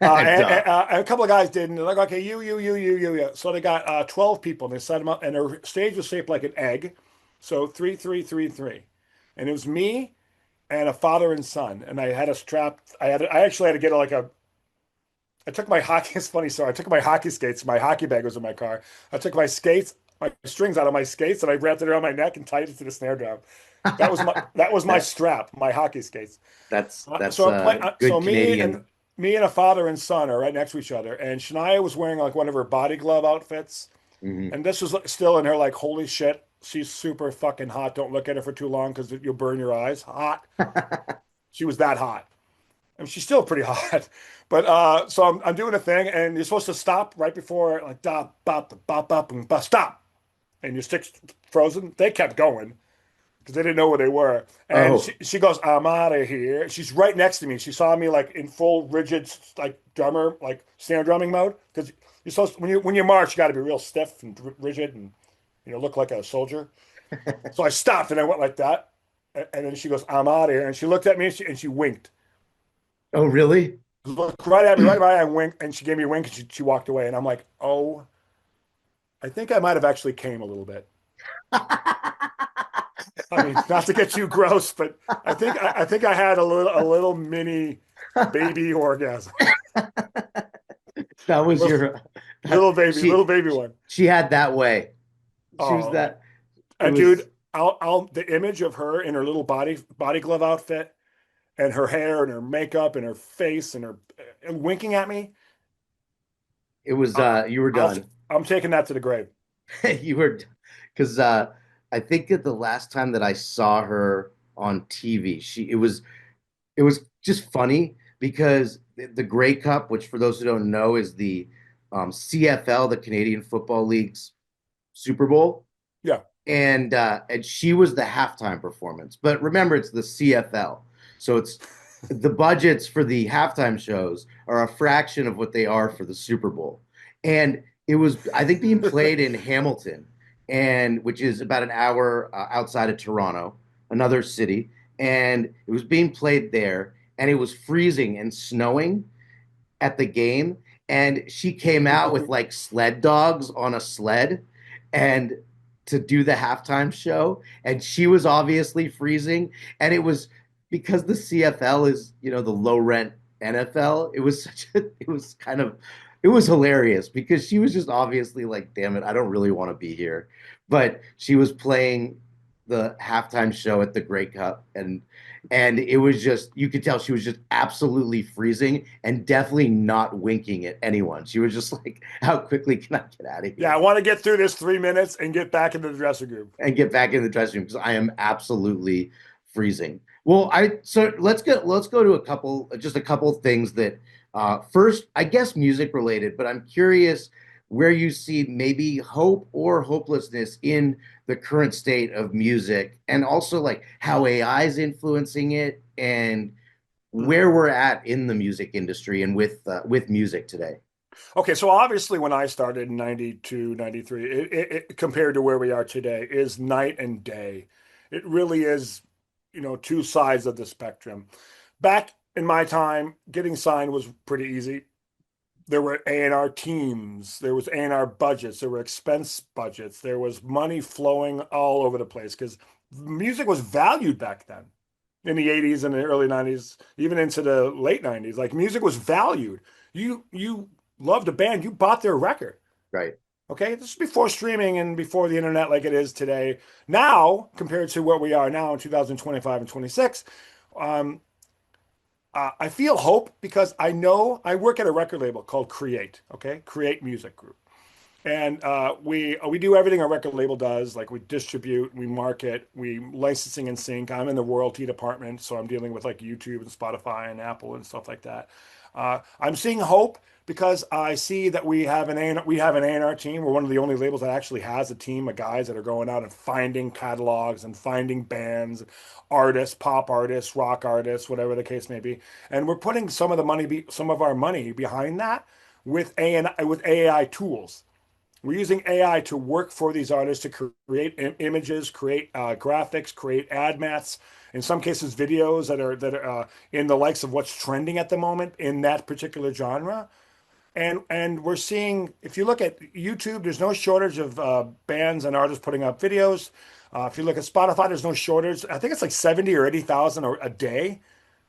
Duh. And a couple of guys did, and they're like, okay, you. So they got 12 people, and they set them up, and their stage was shaped like an egg. So three, three, three, three. And it was me and a father and son. And I had a strap. I actually had to get I took my hockey, it's funny, sorry. I took my hockey skates, my hockey bag was in my car. I took my skates, my strings out of my skates, and I wrapped it around my neck and tied it to the snare drum. That was my That strap, my hockey skates. that's So I'm playing. good Canadian. Me and a father and son are right next to each other, and Shania was wearing like one of her body glove outfits, Mhm. and this was still in her like, holy shit, she's super fucking hot. Don't look at her for too long because you'll burn your eyes. Hot. She was that hot. I mean, she's still pretty hot. But so I'm doing a thing, and you're supposed to stop right before like da bop bop bop and ba stop, and your stick's frozen. They kept going because they didn't know where they were. And Oh, she goes, "I'm out of here." She's right next to me. She saw me like in full rigid like drummer like snare drumming mode because you're supposed when you march, you got to be real stiff and rigid and look like a soldier. So I stopped and I went like that, and then she goes, "I'm out of here," and she looked at me and she winked. oh, really? Looked right at me, right at my eye, and winked, and she gave me a wink, and she walked away. And I'm like, oh, I think I might have actually came a little bit. I mean, not to get too gross, but I think I had a little mini baby orgasm, That was little, your that, little baby one. she had that way. She was Oh, that it and was dude, I'll the image of her in her little body glove outfit and her hair and her makeup and her face and her and winking at me. it was I, you were I'll done. I'm taking that to the grave. You were because I think that the last time that I saw her on TV, it was just funny because the Grey Cup, which for those who don't know is the CFL, the Canadian Football League's Super Bowl, Yeah. and she was the halftime performance. But remember, it's the CFL, so it's the budgets for the halftime shows are a fraction of what they are for the Super Bowl. And it was, I think, being played in Hamilton, and which is about an hour outside of Toronto, another city, and it was being played there, and it was freezing and snowing at the game, and she came out with like sled dogs on a sled and to do the halftime show, and she was obviously freezing, and it was because the CFL is, the low rent NFL. It was such a it was kind of it was hilarious because she was just obviously like, damn it, I don't really want to be here. But she was playing the halftime show at the Grey Cup, and it was just, you could tell she was just absolutely freezing and definitely not winking at anyone. She was just like, how quickly can I get out of here? Yeah, I want to get through this 3 minutes and get back into the dressing room. And get back in the dressing room because I am absolutely freezing. Well, so let's go to a couple of things that first, I guess music related, but I'm curious where you see maybe hope or hopelessness in the current state of music, and also like how AI is influencing it, and where we're at in the music industry and with music today. Okay, so obviously when I started in 92, 93, compared to where we are today is night and day. It really is, two sides of the spectrum. Back in my time, getting signed was pretty easy. There were A&R teams, there was A&R budgets, there were expense budgets, there was money flowing all over the place because music was valued back then in the 80s and the early 90s, even into the late 90s. Like music was valued. You loved a band, you bought their record. Right. Okay, this is before streaming and before the internet like it is today. Now, compared to where we are now in 2025 and 26, I feel hope because I know I work at a record label called Create, okay? Create Music Group. And we do everything a record label does. Like we distribute, we market, we licensing and sync. I'm in the royalty department, so I'm dealing with like YouTube and Spotify and Apple and stuff like that. I'm seeing hope because I see that we have an A&R team. We're one of the only labels that actually has a team of guys that are going out and finding catalogs and finding bands, artists, pop artists, rock artists, whatever the case may be. And we're putting some of our money behind that with AI tools. We're using AI to work for these artists to create images, create graphics, create ad mats, in some cases videos that are in the likes of what's trending at the moment in that particular genre. And we're seeing, if you look at YouTube, there's no shortage of bands and artists putting up videos. If you look at Spotify, there's no shortage. I think it's like 70 or 80,000 a day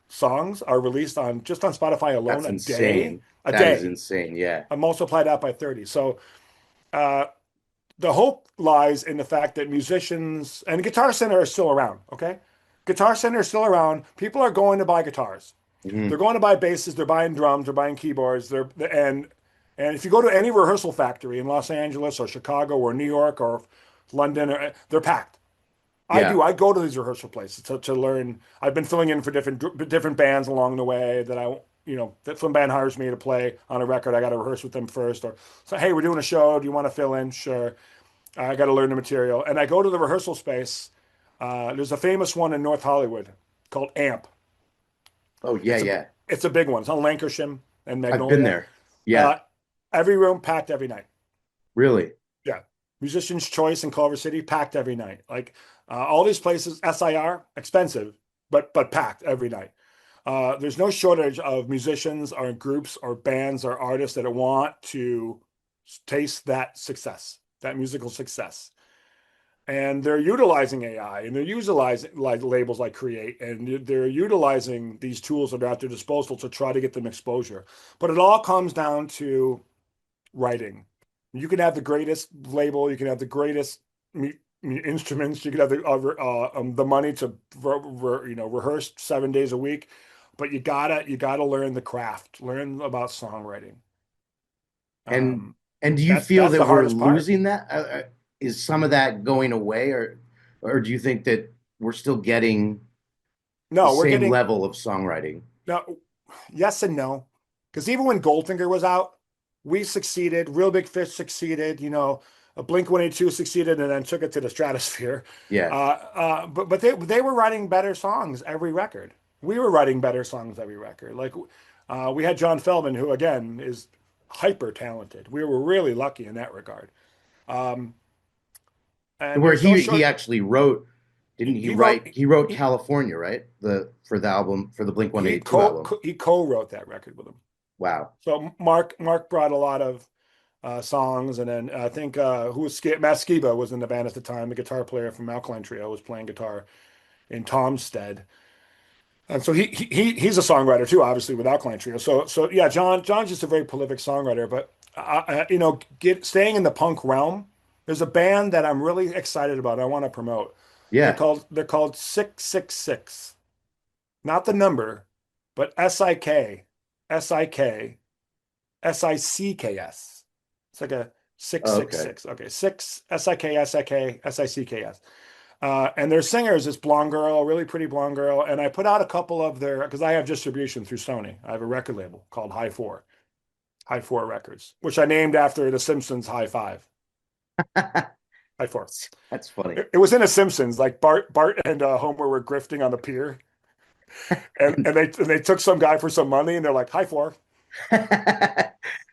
songs are released on Spotify alone. That's a insane. day, a That is day. insane. Yeah. I multiply that by 30. So uh, the hope lies in the fact that musicians and Guitar Center are still around. Okay, Guitar Center is still around. People are going to buy guitars. Mhm. They're going to buy basses. They're buying drums. They're buying keyboards. And if you go to any rehearsal factory in Los Angeles or Chicago or New York or London, they're packed. I Yeah. do. I go to these rehearsal places to learn. I've been filling in for different bands along the way that that some band hires me to play on a record. I got to rehearse with them first. Or so, hey, we're doing a show. Do you want to fill in? Sure. I got to learn the material. And I go to the rehearsal space. There's a famous one in North Hollywood called AMP. Oh yeah, It's a yeah. it's a big one. It's on Lankershim and I've been Magnolia. there. Yeah. Uh, every room packed every night. Really. Yeah. Musician's Choice in Culver City packed every night. Like all these places, SIR expensive, but packed every night. There's no shortage of musicians or groups or bands or artists that want to taste that success, that musical success. And they're utilizing AI and they're utilizing like labels like Create, and they're utilizing these tools that are at their disposal to try to get them exposure. But it all comes down to writing. You can have the greatest label, you can have the greatest instruments, you can have the money to rehearse 7 days a week, but you gotta learn the craft, learn about songwriting. And Um, and do you feel that's that the we're hardest part. losing that? Is some of that going away, or do you think that we're still getting the No, we're same getting level of songwriting? no, yes and no, because even when Goldfinger was out, we succeeded, Real Big Fish succeeded, Blink 182 succeeded and then took it to the stratosphere. Yeah. But they were writing better songs every record. We were writing better songs every record. Like we had John Feldman, who again is hyper talented. We were really lucky in that regard. Um, and Where there's no he short. actually wrote, didn't he He wrote write? He wrote he California, right? For the album for the Blink 182 album. he co-wrote that record with him. Wow. So Mark brought a lot of songs, and then I think who was Matt Skiba was in the band at the time. The guitar player from Alkaline Trio was playing you in Tom's stead, and so he's a songwriter too, obviously with Alkaline Trio. So yeah, John's just a very prolific songwriter. But staying in the punk realm, there's a band that I'm really excited about. I want to promote. Yeah. They're called 666, not the number, but SICKS. It's like a Okay. 666. Okay, six SICK. And their singer is this blonde girl, really pretty blonde girl. And I put out a couple of because I have distribution through Sony. I have a record label called High Four Records, which I named after The Simpsons High Five. High Four. That's funny. It was in The Simpsons, like Bart and Homer were grifting on the pier, and they took some guy for some money, and they're like High Four.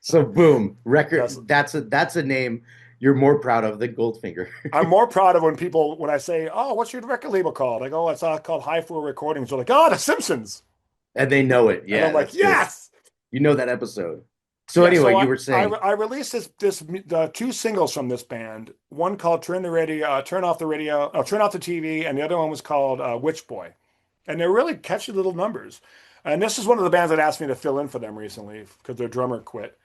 So boom, record. Yes. That's a name you're more proud of than Goldfinger. I'm more proud of when I say, "Oh, what's your record label called?" I go, "It's called High Four Recordings." They're like, "Oh, The Simpsons," And they know it. and Yeah, I'm like, that's good. "Yes." You know that episode. So Yeah, anyway, so you were saying, I released this two singles from this band. One called "Turn Off the Radio," "Turn Off the TV," and the other one was called "Witch Boy," and they're really catchy little numbers. And this is one of the bands that asked me to fill in for them recently because their drummer quit.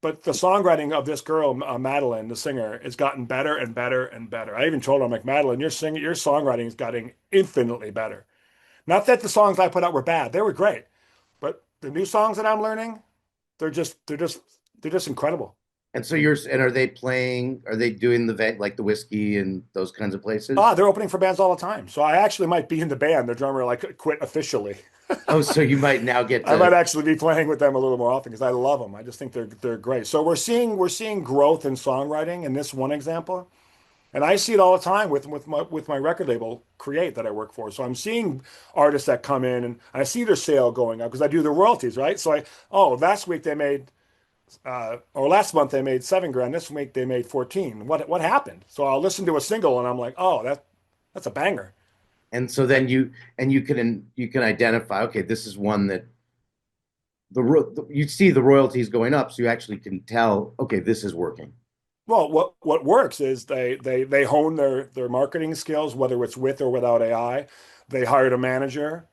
But the songwriting of this girl, Madeline, the singer, has gotten better and better and better. I even told her, I'm like, Madeline, your songwriting is getting infinitely better. Not that the songs I put out were bad; they were great. But the new songs that I'm learning, they're just incredible. and so and are they playing? Are they doing the like the Whiskey and those kinds of places? They're opening for bands all the time. So I actually might be in the band. The drummer like quit officially. Oh, so you might now get I might to. actually be playing with them a little more often because I love them. I just think they're great. So we're seeing growth in songwriting in this one example, and I see it all the time with my record label Create that I work for. So I'm seeing artists that come in and I see their sale going up because I do the royalties, right? So last week they made or last month they made 7 grand. This week they made 14. What happened? So I'll listen to a single and I'm like, oh, that's a banger. And so then you can identify. Okay, this is one that you see the royalties going up, so you actually can tell. Okay, this is working. Well, what works is they hone their marketing skills, whether it's with or without AI. They hired a manager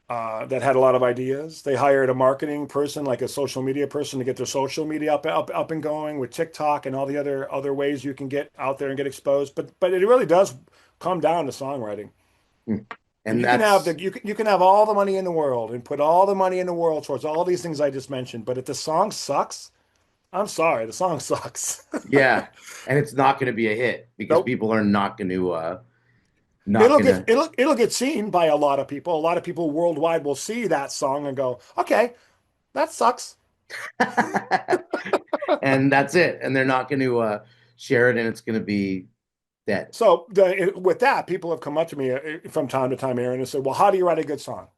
that had a lot of ideas. They hired a marketing person, like a social media person, to get their social media up and going with TikTok and all the other ways you can get out there and get exposed. But it really does come down to songwriting. And you can have you can have all the money in the world and put all the money in the world towards all these things I just mentioned. But if the song sucks, I'm sorry, the song sucks. yeah, and it's not going to be a hit because Nope. people are not going to not going to. It'll get seen by a lot of people. A lot of people worldwide will see that song and go, okay, that sucks. And that's it. And they're not going to share it, and it's going to be dead. So with that, people have come up to me from time to time, Aaron, and said, well, how do you write a good song? I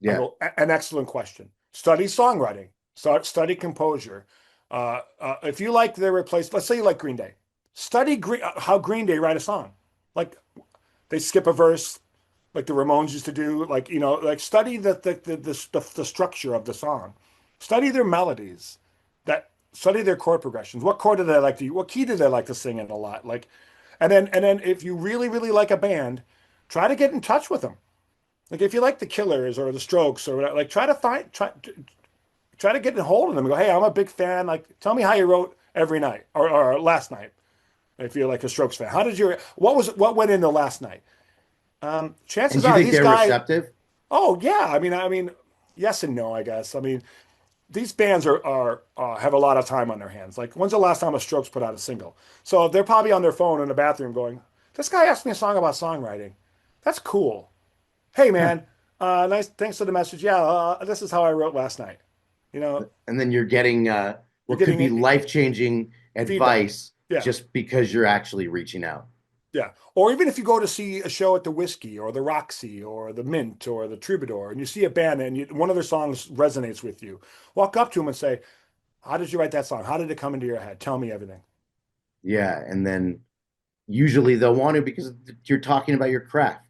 Yeah. go, an excellent question. Study songwriting. Study composure. If you like let's say you like Green Day. Study how Green Day write a song. Like they skip a verse, like the Ramones used to do. Like like study the structure of the song. Study their melodies. Study their chord progressions. What chord do they like to use? What key do they like to sing in a lot? Like, and then if you really really like a band, try to get in touch with them. Like if you like the Killers or the Strokes or whatever, like try to get a hold of them and go, hey, I'm a big fan. Like, tell me how you wrote every night or last night. If you're like a Strokes fan, what went into last night? And Chances do you are think these they're guys. receptive? Oh yeah, I mean, yes and no, I guess. I mean, these bands are have a lot of time on their hands. Like, when's the last time a Strokes put out a single? So they're probably on their phone in the bathroom going, "This guy asked me a song about songwriting. That's cool. Hey man, nice. Thanks for the message. Yeah, this is how I wrote last night." You know, And then you're getting you're what could getting be life-changing feedback. advice Yeah. just because you're actually reaching out. Yeah. Or even if you go to see a show at the Whiskey or the Roxy or the Mint or the Troubadour and you see a band and one of their songs resonates with you, walk up to them and say, how did you write that song? How did it come into your head? Tell me everything. Yeah, and then usually they'll want to because you're talking about your craft.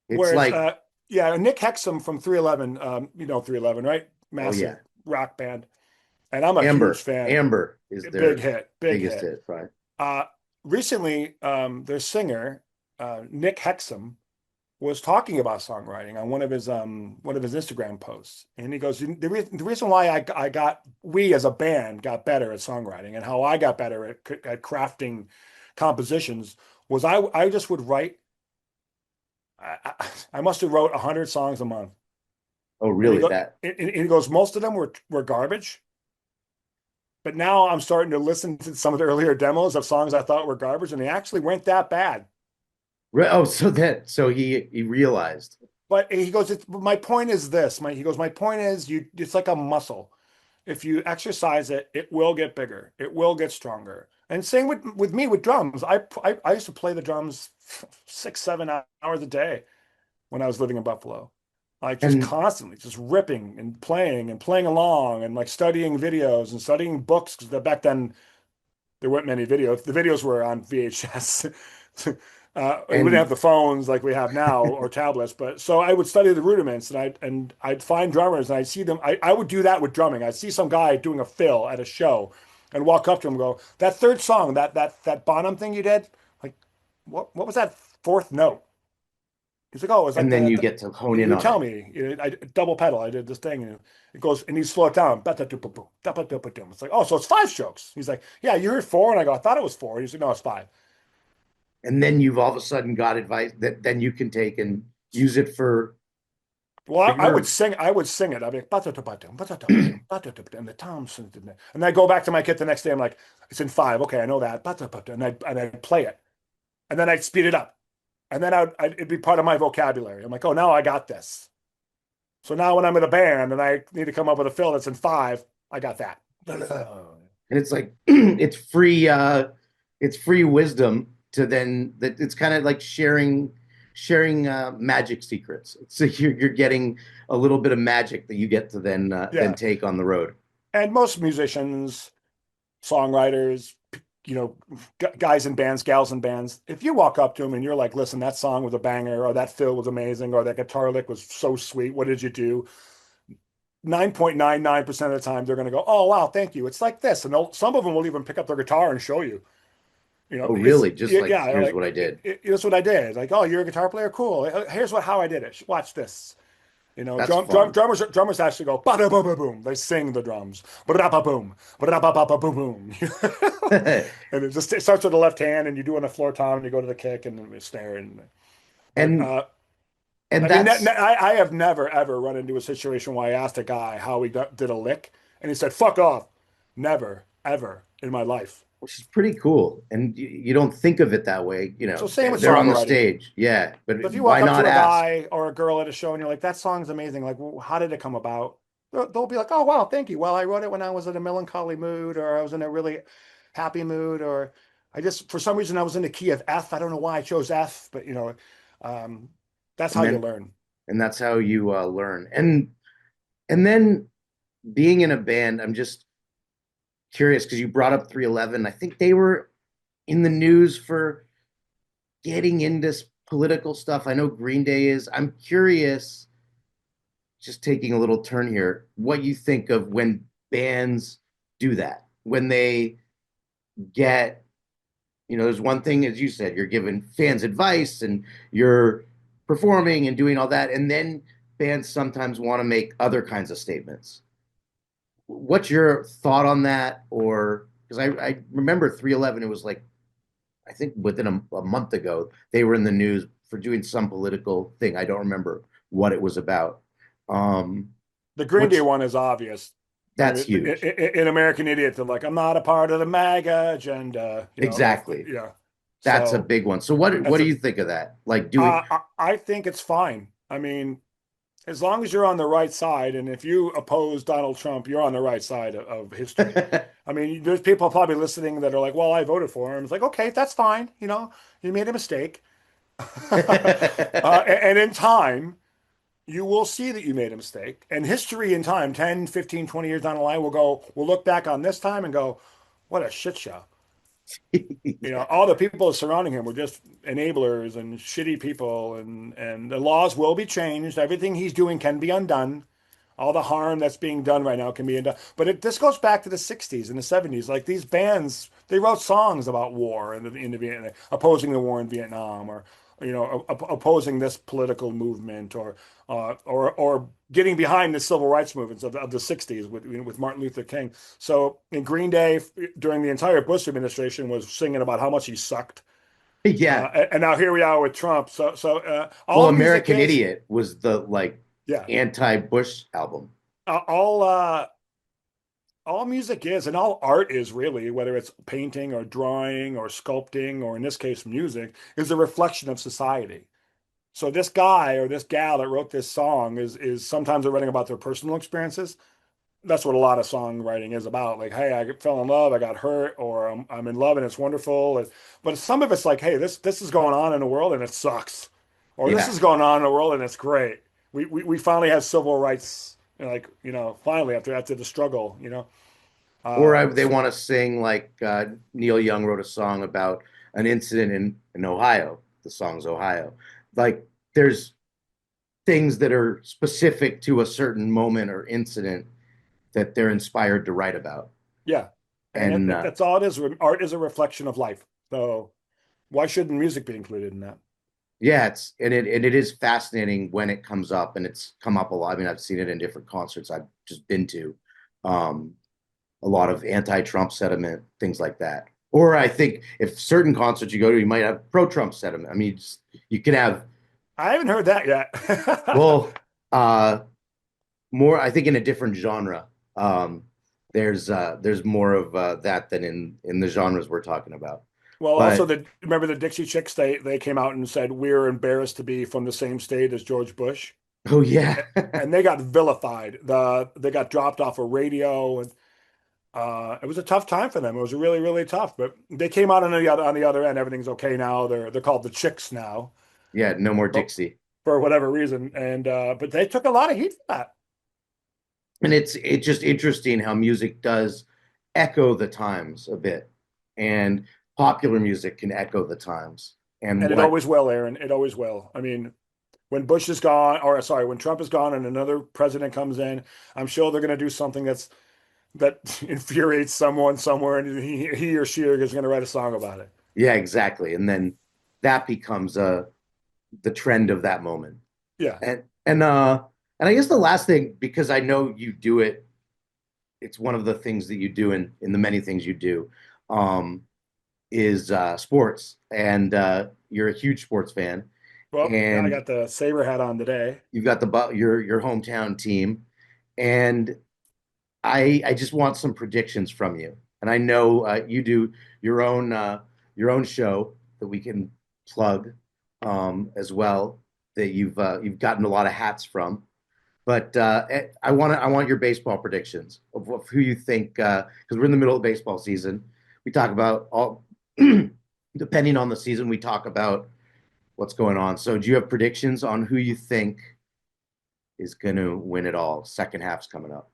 It's Whereas, like, yeah, Nick Hexum from 311, 311, right? oh yeah, Massive rock band. And I'm a huge Amber. fan. Amber is Big their hit, big biggest hit. hit, right? Uh, Recently, their singer, Nick Hexum, was talking about songwriting on one of his Instagram posts, and he goes, the reason why we as a band got better at songwriting and how I got better at crafting compositions was I just would write. I must have wrote 100 songs a month, Oh, and really? That he goes, most of them were garbage. But now I'm starting to listen to some of the earlier demos of songs I thought were garbage, and they actually weren't that bad. oh, so he realized. But he goes, my point is this. He goes, my point is it's like a muscle. If you exercise it, it will get bigger. It will get stronger. And same with me with drums. I used to play the drums 6, 7 hours a day when I was living in Buffalo. Like just And constantly, just ripping and playing along and like studying videos and studying books because back then there weren't many videos. The videos were on VHS. We didn't have and the phones like we have now or tablets, but so I would study the rudiments and I'd find drummers and I'd see them. I would do that with drumming. I'd see some guy doing a fill at a show and walk up to him and go, that third song, that Bonham thing you did, like what was that fourth note? He's like, oh, it was like and then you get to hone he in would on tell it. me, I double pedal. I did this thing, and it goes, and he slow it down. It's like, oh, so it's 5 strokes. He's like, yeah, you heard four, and I go, I thought it was four. He's like, no, it's five. And then you've all of a sudden got advice that then you can take and use it Well, for I your. would sing it. I'd be like, and the Thompson, and I go back to my kit the next day. I'm like, it's in five. Okay, I know that. And I'd play it, and then I'd speed it up, and then it'd be part of my vocabulary. I'm like, oh, now I got this. So now when I'm in a band and I need to come up with a fill that's in five, I got that. And it's like it's free wisdom to then that it's kind of like sharing magic secrets. So you're getting a little bit of magic that you get to then Yeah. take on the road. And most musicians, songwriters, guys in bands, gals in bands, if you walk up to them and you're like, listen, that song was a banger, or that fill was amazing, or that guitar lick was so sweet, what did you do? 9.99% of the time, they're going to go, oh, wow, thank you. It's like this. And some of them will even pick up their guitar and show you. Oh, It's really? Just like yeah, here's like what I did. here's what I did. Like, oh, you're a guitar player, cool. Here's how I did it. Watch this. That's fun. Drummers actually go ba da ba ba boom. They sing the drums ba da ba boom ba da ba ba ba boom boom. And it starts with the left hand, and you do on the floor tom, and you go to the kick and the snare. But and and I mean, that's I have never ever run into a situation where I asked a guy how did a lick, and he said, "Fuck off." Never ever in my life. which is pretty cool. And you don't think of it that way. So same with They're on the songwriting. stage. Yeah, but But if you why walk up not to a ask? guy or a girl at a show and you're like, that song's amazing, like, well, how did it come about? They'll be like, oh, wow, thank you. Well, I wrote it when I was in a melancholy mood, or I was in a really happy mood, or I just, for some reason, I was in the key of F. I don't know why I chose F, but um, that's And how you then learn. and that's how you learn. And then being in a band, I'm just curious because you brought up 311. I think they were in the news for getting into political stuff. I know Green Day is. I'm curious, just taking a little turn here, what you think of when bands do that, when they get, there's one thing, as you said, you're giving fans advice and you're performing and doing all that. And then bands sometimes want to make other kinds of statements. What's your thought on that? Or because I remember 311, it was like, I think within a month ago, they were in the news for doing some political thing. I don't remember what it was about. Um, The Green Day what's one is obvious. I That's mean, huge. in American Idiot, they're like, I'm not a part of the MAGA agenda, Exactly. yeah. That's a So big one. So what that's do a, you think of that? Like doing I think it's fine. I mean, as long as you're on the right side, and if you oppose Donald Trump, you're on the right side of history. I mean, there's people probably listening that are like, "Well, I voted for him." It's like, okay, that's fine. You made a mistake, and in time, you will see that you made a mistake. And history in time, 10, 15, 20 years down the line, we'll look back on this time and go, "What a shit show." Yeah. All the people surrounding him were just enablers and shitty people, and the laws will be changed. Everything he's doing can be undone. All the harm that's being done right now can be undone. But this goes back to the 60s and the 70s. Like these bands, they wrote songs about war and in the Vietnam, opposing the war in Vietnam, or opposing this political movement, or getting behind the civil rights movements of the 60s with Martin Luther King. So in Green Day during the entire Bush administration was singing about how much he sucked. Yeah. And now here we are with Trump. So Well, all music American is, Idiot was the like yeah, anti-Bush album. uh, all uh, all music is, and all art is really, whether it's painting or drawing or sculpting, or in this case, music, is a reflection of society. So this guy or this gal that wrote this song is sometimes they're writing about their personal experiences. That's what a lot of songwriting is about. Like, hey, I fell in love, I got hurt, or I'm in love and it's wonderful. But some of it's like, hey, this is going on in the world and it sucks, or this Yeah. is going on in the world and it's great. We finally have civil rights, like finally after the struggle. Or Uh, they want to sing like Neil Young wrote a song about an incident in Ohio. The song's Ohio. Like there's things that are specific to a certain moment or incident that they're inspired to write about. Yeah, and And that's all it is. Art is a reflection of life. So why shouldn't music be included in that? yeah, it is fascinating when it comes up, and it's come up a lot. I mean, I've seen it in different concerts I've just been to. Um, a lot of anti-Trump sentiment, things like that. Or I think if certain concerts you go to, you might have pro-Trump sentiment. I mean, you can have I haven't heard that yet. well, uh, more. I think in a different genre. Um, there's more of that than in the genres we're talking about. Well, also But remember the Dixie Chicks? They came out and said we're embarrassed to be from the same state as George Bush, oh yeah, and they got vilified. They got dropped off of radio, and it was a tough time for them. It was really really tough. But they came out on the other end. Everything's okay now. They're called the Chicks now yeah, no more for, Dixie. for whatever reason, and but they took a lot of heat for that. And it's just interesting how music does echo the times a bit, and popular music can echo the times. And And it what always will, Aaron. It always will. I mean, when Bush is gone, or sorry, when Trump is gone and another president comes in, I'm sure they're going to do something that infuriates someone somewhere, and he or she is going to write a song about it. Yeah, exactly. And then that becomes the trend of that moment. Yeah. And and I guess the last thing, because I know you do it, it's one of the things that you do in the many things you do, um, is sports. And you're a huge sports fan, Well, I and got the saber hat on today. you've got your hometown team, and I just want some predictions from you. And I know you do your own show that we can plug as well, that you've gotten a lot of hats from. But I want your baseball predictions of who you think, because we're in the middle of baseball season. We talk about all depending on the season, we talk about what's going on. So do you have predictions on who you think is going to win it all? Second half's coming up.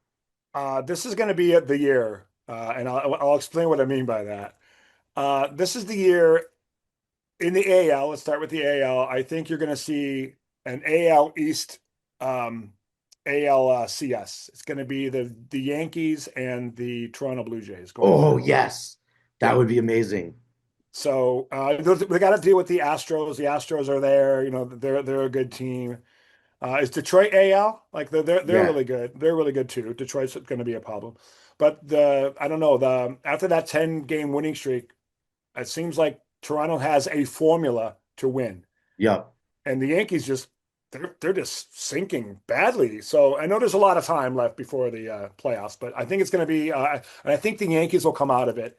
This is going to be the year, and I'll explain what I mean by that. This is the year in the AL. Let's start with the AL. I think you're going to see an AL East, ALCS. It's going to be the Yankees and the Toronto Blue Jays going at Oh, it. yes. That Yeah. would be amazing. So we got to deal with the Astros. The Astros are there. They're a good team. Is Detroit AL? Like they're Yeah. really good. They're really good too. Detroit's going to be a problem. But the I don't know, the after that 10-game winning streak, it seems like Toronto has a formula to win. Yep. And the Yankees they're just sinking badly. So I know there's a lot of time left before the playoffs, but I think it's going to be and I think the Yankees will come out of it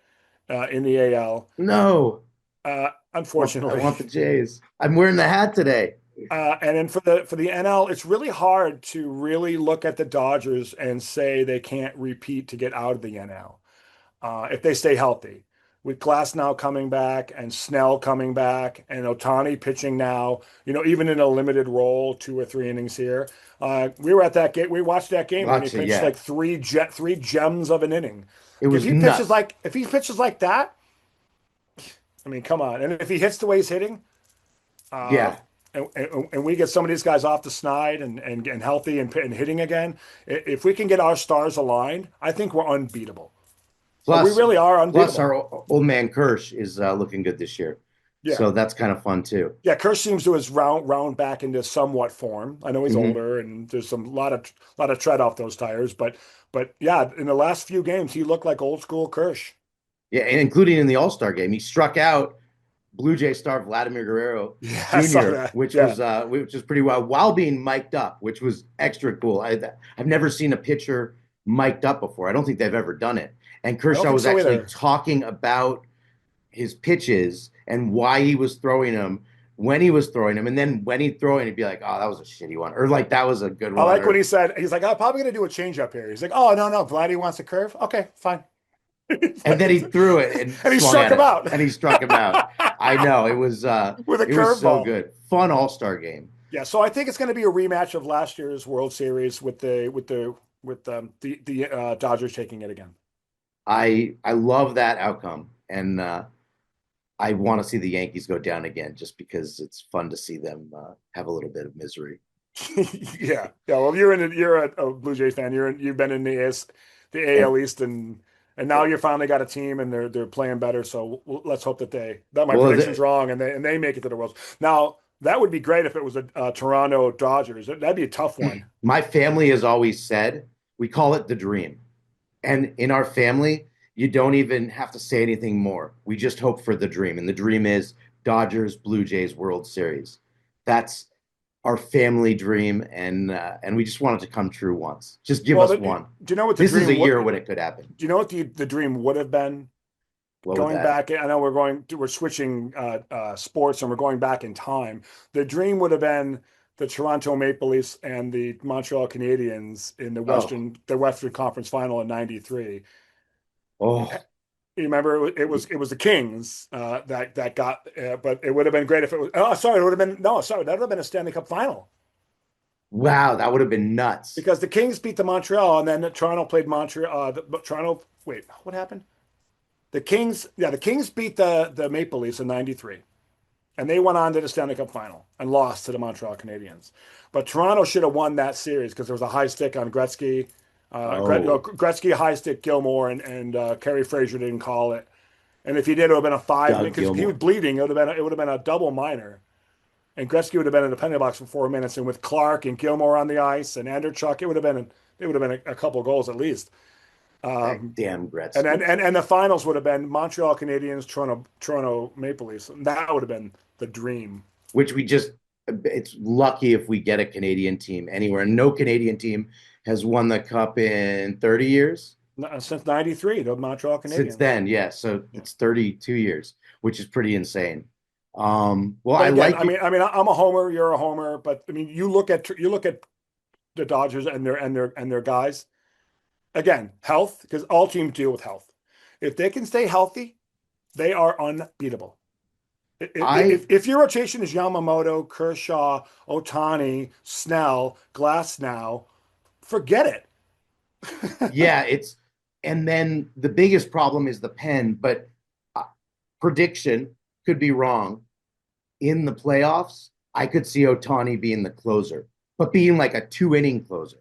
in the AL. No. I Unfortunately. want the Jays. I'm wearing the hat today. And then for the NL, it's really hard to really look at the Dodgers and say they can't repeat to get out of the NL if they stay healthy. With Glass now coming back and Snell coming back and Otani pitching now, even in a limited role, 2 or 3 innings here. We were at that game. We watched that game when he Gotcha, pitched yeah. like three gems of an inning. It If was he pitches nuts. like if he pitches like that, I mean, come on. And if he hits the way he's hitting, uh, Yeah. and we get some of these guys off the snide and healthy and hitting again, if we can get our stars aligned, I think we're unbeatable. We Plus, really are plus unbeatable. our old man Kirsch is looking good this year. Yeah. So that's kind of fun too. Yeah, Kersh seems to has round back into somewhat form. I know he's Hmm. older and there's some lot of tread off those tires, but yeah, in the last few games he looked like old school Kersh. Yeah, and including in the All-Star game, he struck out Blue Jay star Vladimir Guerrero Yeah, I saw Jr., that. Yeah. which was pretty wild, while being mic'd up, which was extra cool. I've never seen a pitcher mic'd up before. I don't think they've ever done it. And I don't Kershaw think was so actually either. talking about his pitches and why he was throwing them, when he was throwing them, and then when he'd throw it, he'd be like, "Oh, that was a shitty one," or like that was a good I one, like when or he said he's like, I'm probably gonna do a change up here. He's like, oh no, Vladdy wants a curve. Okay, fine. and then he threw it and And he swung struck at him it, out and he struck him out. I know with a it was so curveball. good, fun All-Star game. Yeah, so I think it's going to be a rematch of last year's World Series with the Dodgers taking it again. I love that outcome, and I want to see the Yankees go down again, just because it's fun to see them have a little bit of misery. Yeah. Well, you're a Blue Jays fan. You've been in the And AL East, and now you're finally got a team, and they're playing better. So let's hope that my well, prediction's wrong, and they make it to the World. Now that would be great if it was a Toronto Dodgers. That'd be a tough one. my family has always said we call it the dream, and in our family, you don't even have to say anything more. We just hope for the dream, and the dream is Dodgers Blue Jays World Series. That's our family dream, and we just want it to come true once. Just give Well, us one. do you know what the This is a dream would? year Do when it could happen. you know what the dream would have been? What would Going that? back, I know we're switching sports and we're going back in time. The dream would have been the Toronto Maple Leafs and the Montreal Canadiens in Oh, the Western Conference Final in '93. oh, You remember it was the Kings that got, but it would have been great if it was. Oh, sorry, it would have been no, sorry, that would have been a Stanley Cup final wow, that would have been nuts. because the Kings beat the Montreal and then Toronto played Montreal. Toronto, wait, what happened? The Kings beat the Maple Leafs in '93. And they went on to the Stanley Cup final and lost to the Montreal Canadiens. But Toronto should have won that series because there was a high stick on Gretzky. Oh, Gretzky high stick Gilmore and Kerry Fraser didn't call it. And if he did, it would have been a five Doug because he was Gilmore. bleeding. It would have been a double minor. And Gretzky would have been in the penalty box for 4 minutes. And with Clark and Gilmore on the ice and Anderchuk, it would have been a couple of goals at least. That Um, damn and the finals would have been Montreal Canadiens, Toronto Maple Leafs. And that would have been the dream. which we just, it's lucky if we get a Canadian team anywhere. No Canadian team has won the cup in 30 years Since '93, the Montreal since Canadiens. then. Yeah. So Yeah. it's 32 years, which is pretty insane. Well, But I again, like I it. mean, I mean, I'm a homer. You're a homer. But I mean, you look at the Dodgers and their guys. Again, health because all teams deal with health. If they can stay healthy, they are unbeatable. I, If your rotation is Yamamoto, Kershaw, Otani, Snell, Glass now, forget it. yeah, and then the biggest problem is the pen, but uh, prediction could be wrong. In the playoffs, I could see Otani being the closer, but being like a 2 inning closer.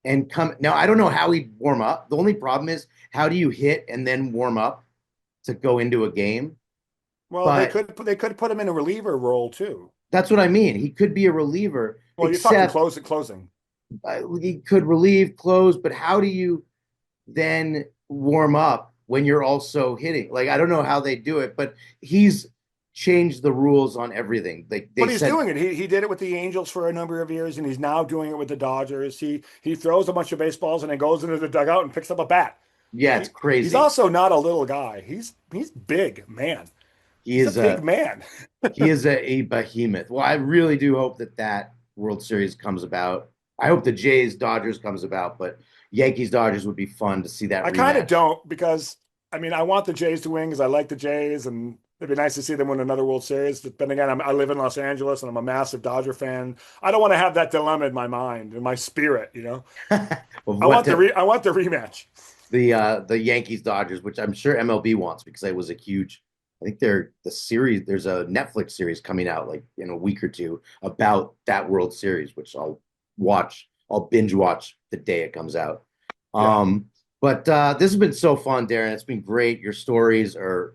And come now, I don't know how he'd warm up. The only problem is how do you hit and then warm up to go into a game? Well, they But could put him in a reliever role too. that's what I mean. He could be a reliever, Well, you're talking except closing. he could relieve, close. But how do you then warm up when you're also hitting? Like I don't know how they do it, but he's changed the rules on everything. They But he's said, doing it. He did it with the Angels for a number of years, and he's now doing it with the Dodgers. He throws a bunch of baseballs and then goes into the dugout and picks up a bat. yeah, it's He's crazy. also not a little guy. He's big man. He He's a is big a man. he is a behemoth. Well, I really do hope that that World Series comes about. I hope the Jays Dodgers comes about, but Yankees Dodgers would be fun to see that I kind of rematch. don't because I mean I want the Jays to win because I like the Jays and it'd be nice to see them win another World Series. But then again, I live in Los Angeles and I'm a massive Dodger fan. I don't want to have that dilemma in my mind, in my spirit. Well, what I want the rematch. the Yankees Dodgers, which I'm sure MLB wants because it was a huge. I think the series. There's a Netflix series coming out like in a week or two about that World Series, which I'll watch. I'll binge watch the day it comes out. Yeah. But this has been so fun, Darren. It's been great. Your stories are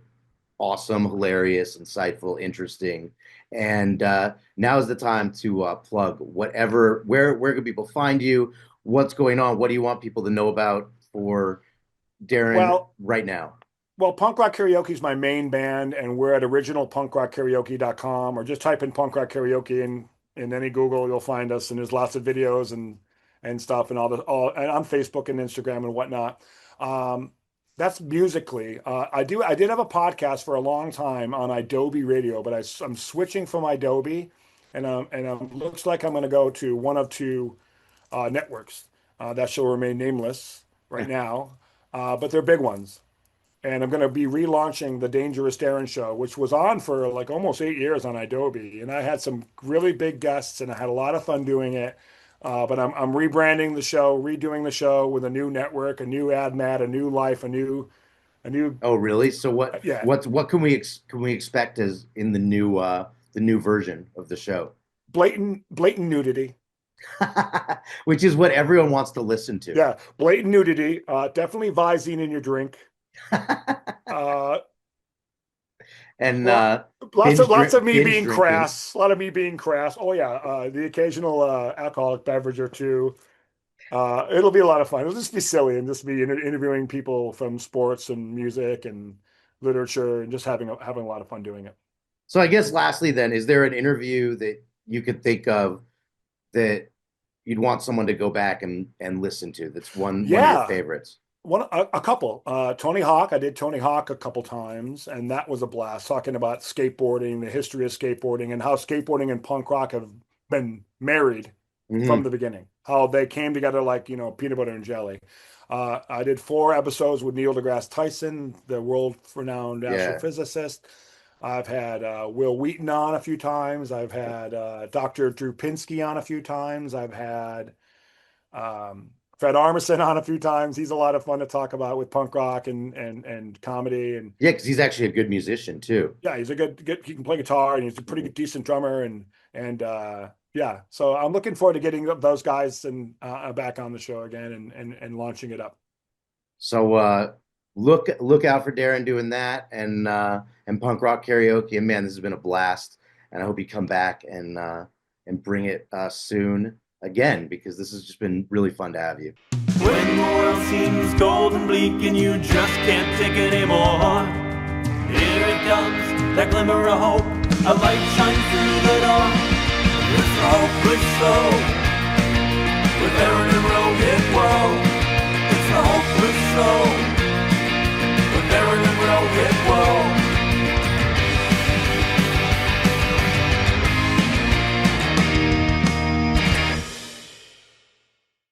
awesome, hilarious, insightful, interesting. And now is the time to plug whatever. Where can people find you? What's going on? What do you want people to know about for Darren Well, right now? Well, Punk Rock Karaoke is my main band, and we're at originalpunkrockkaraoke.com, or just type in Punk Rock Karaoke in any Google, you'll find us, and there's lots of videos and stuff, and all and on Facebook and Instagram and whatnot. Um, that's musically. I did have a podcast for a long time on Adobe Radio, but I'm switching from Adobe, and looks like I'm going to go to one of two networks that shall remain nameless right now, but they're big ones and I'm going to be relaunching the Dangerous Darren show, which was on for like almost 8 years on Adobe. And I had some really big guests, and I had a lot of fun doing it. But I'm rebranding the show, redoing the show with a new network, a new ad mat, a new life, a new Oh, really? So yeah, what can we expect as in the new version of the show? blatant nudity. Which is what everyone wants to listen to. Yeah, blatant nudity. Definitely Visine in your drink. Uh, And Well, lots of me binge being drinking. crass. A lot of me being crass. Oh yeah, the occasional alcoholic beverage or two. It'll be a lot of fun. It'll just be silly and just be interviewing people from sports and music and literature and just having a lot of fun doing it. So I guess lastly then, is there an interview that you could think of that you'd want someone to go back and listen to that's one of your Yeah, favorites? a couple. Tony Hawk. I did Tony Hawk a couple times, and that was a blast. Talking about skateboarding, the history of skateboarding, and how skateboarding and punk rock have been married from Hmm. the beginning. How they came together like peanut butter and jelly. I did 4 episodes with Neil deGrasse Tyson, the world-renowned Yeah. astrophysicist. I've had Will Wheaton on a few times. I've had Dr. Drew Pinsky on a few times. I've had Fred Armisen on a few times. He's a lot of fun to talk about with punk rock and comedy. And Yeah, because he's actually a good musician too. yeah, he's a good he can play guitar and he's a pretty good, decent drummer and yeah. So I'm looking forward to getting those guys and back on the show again and launching it up. So look out for Darren doing that and punk rock karaoke. And man, this has been a blast. And I hope you come back and bring it soon again because this has just been really fun to have you. When the world seems cold and bleak and you just can't take it anymore, here it comes, that glimmer of hope. A light shines through the door. It's hopeless so with Aaron and Rose.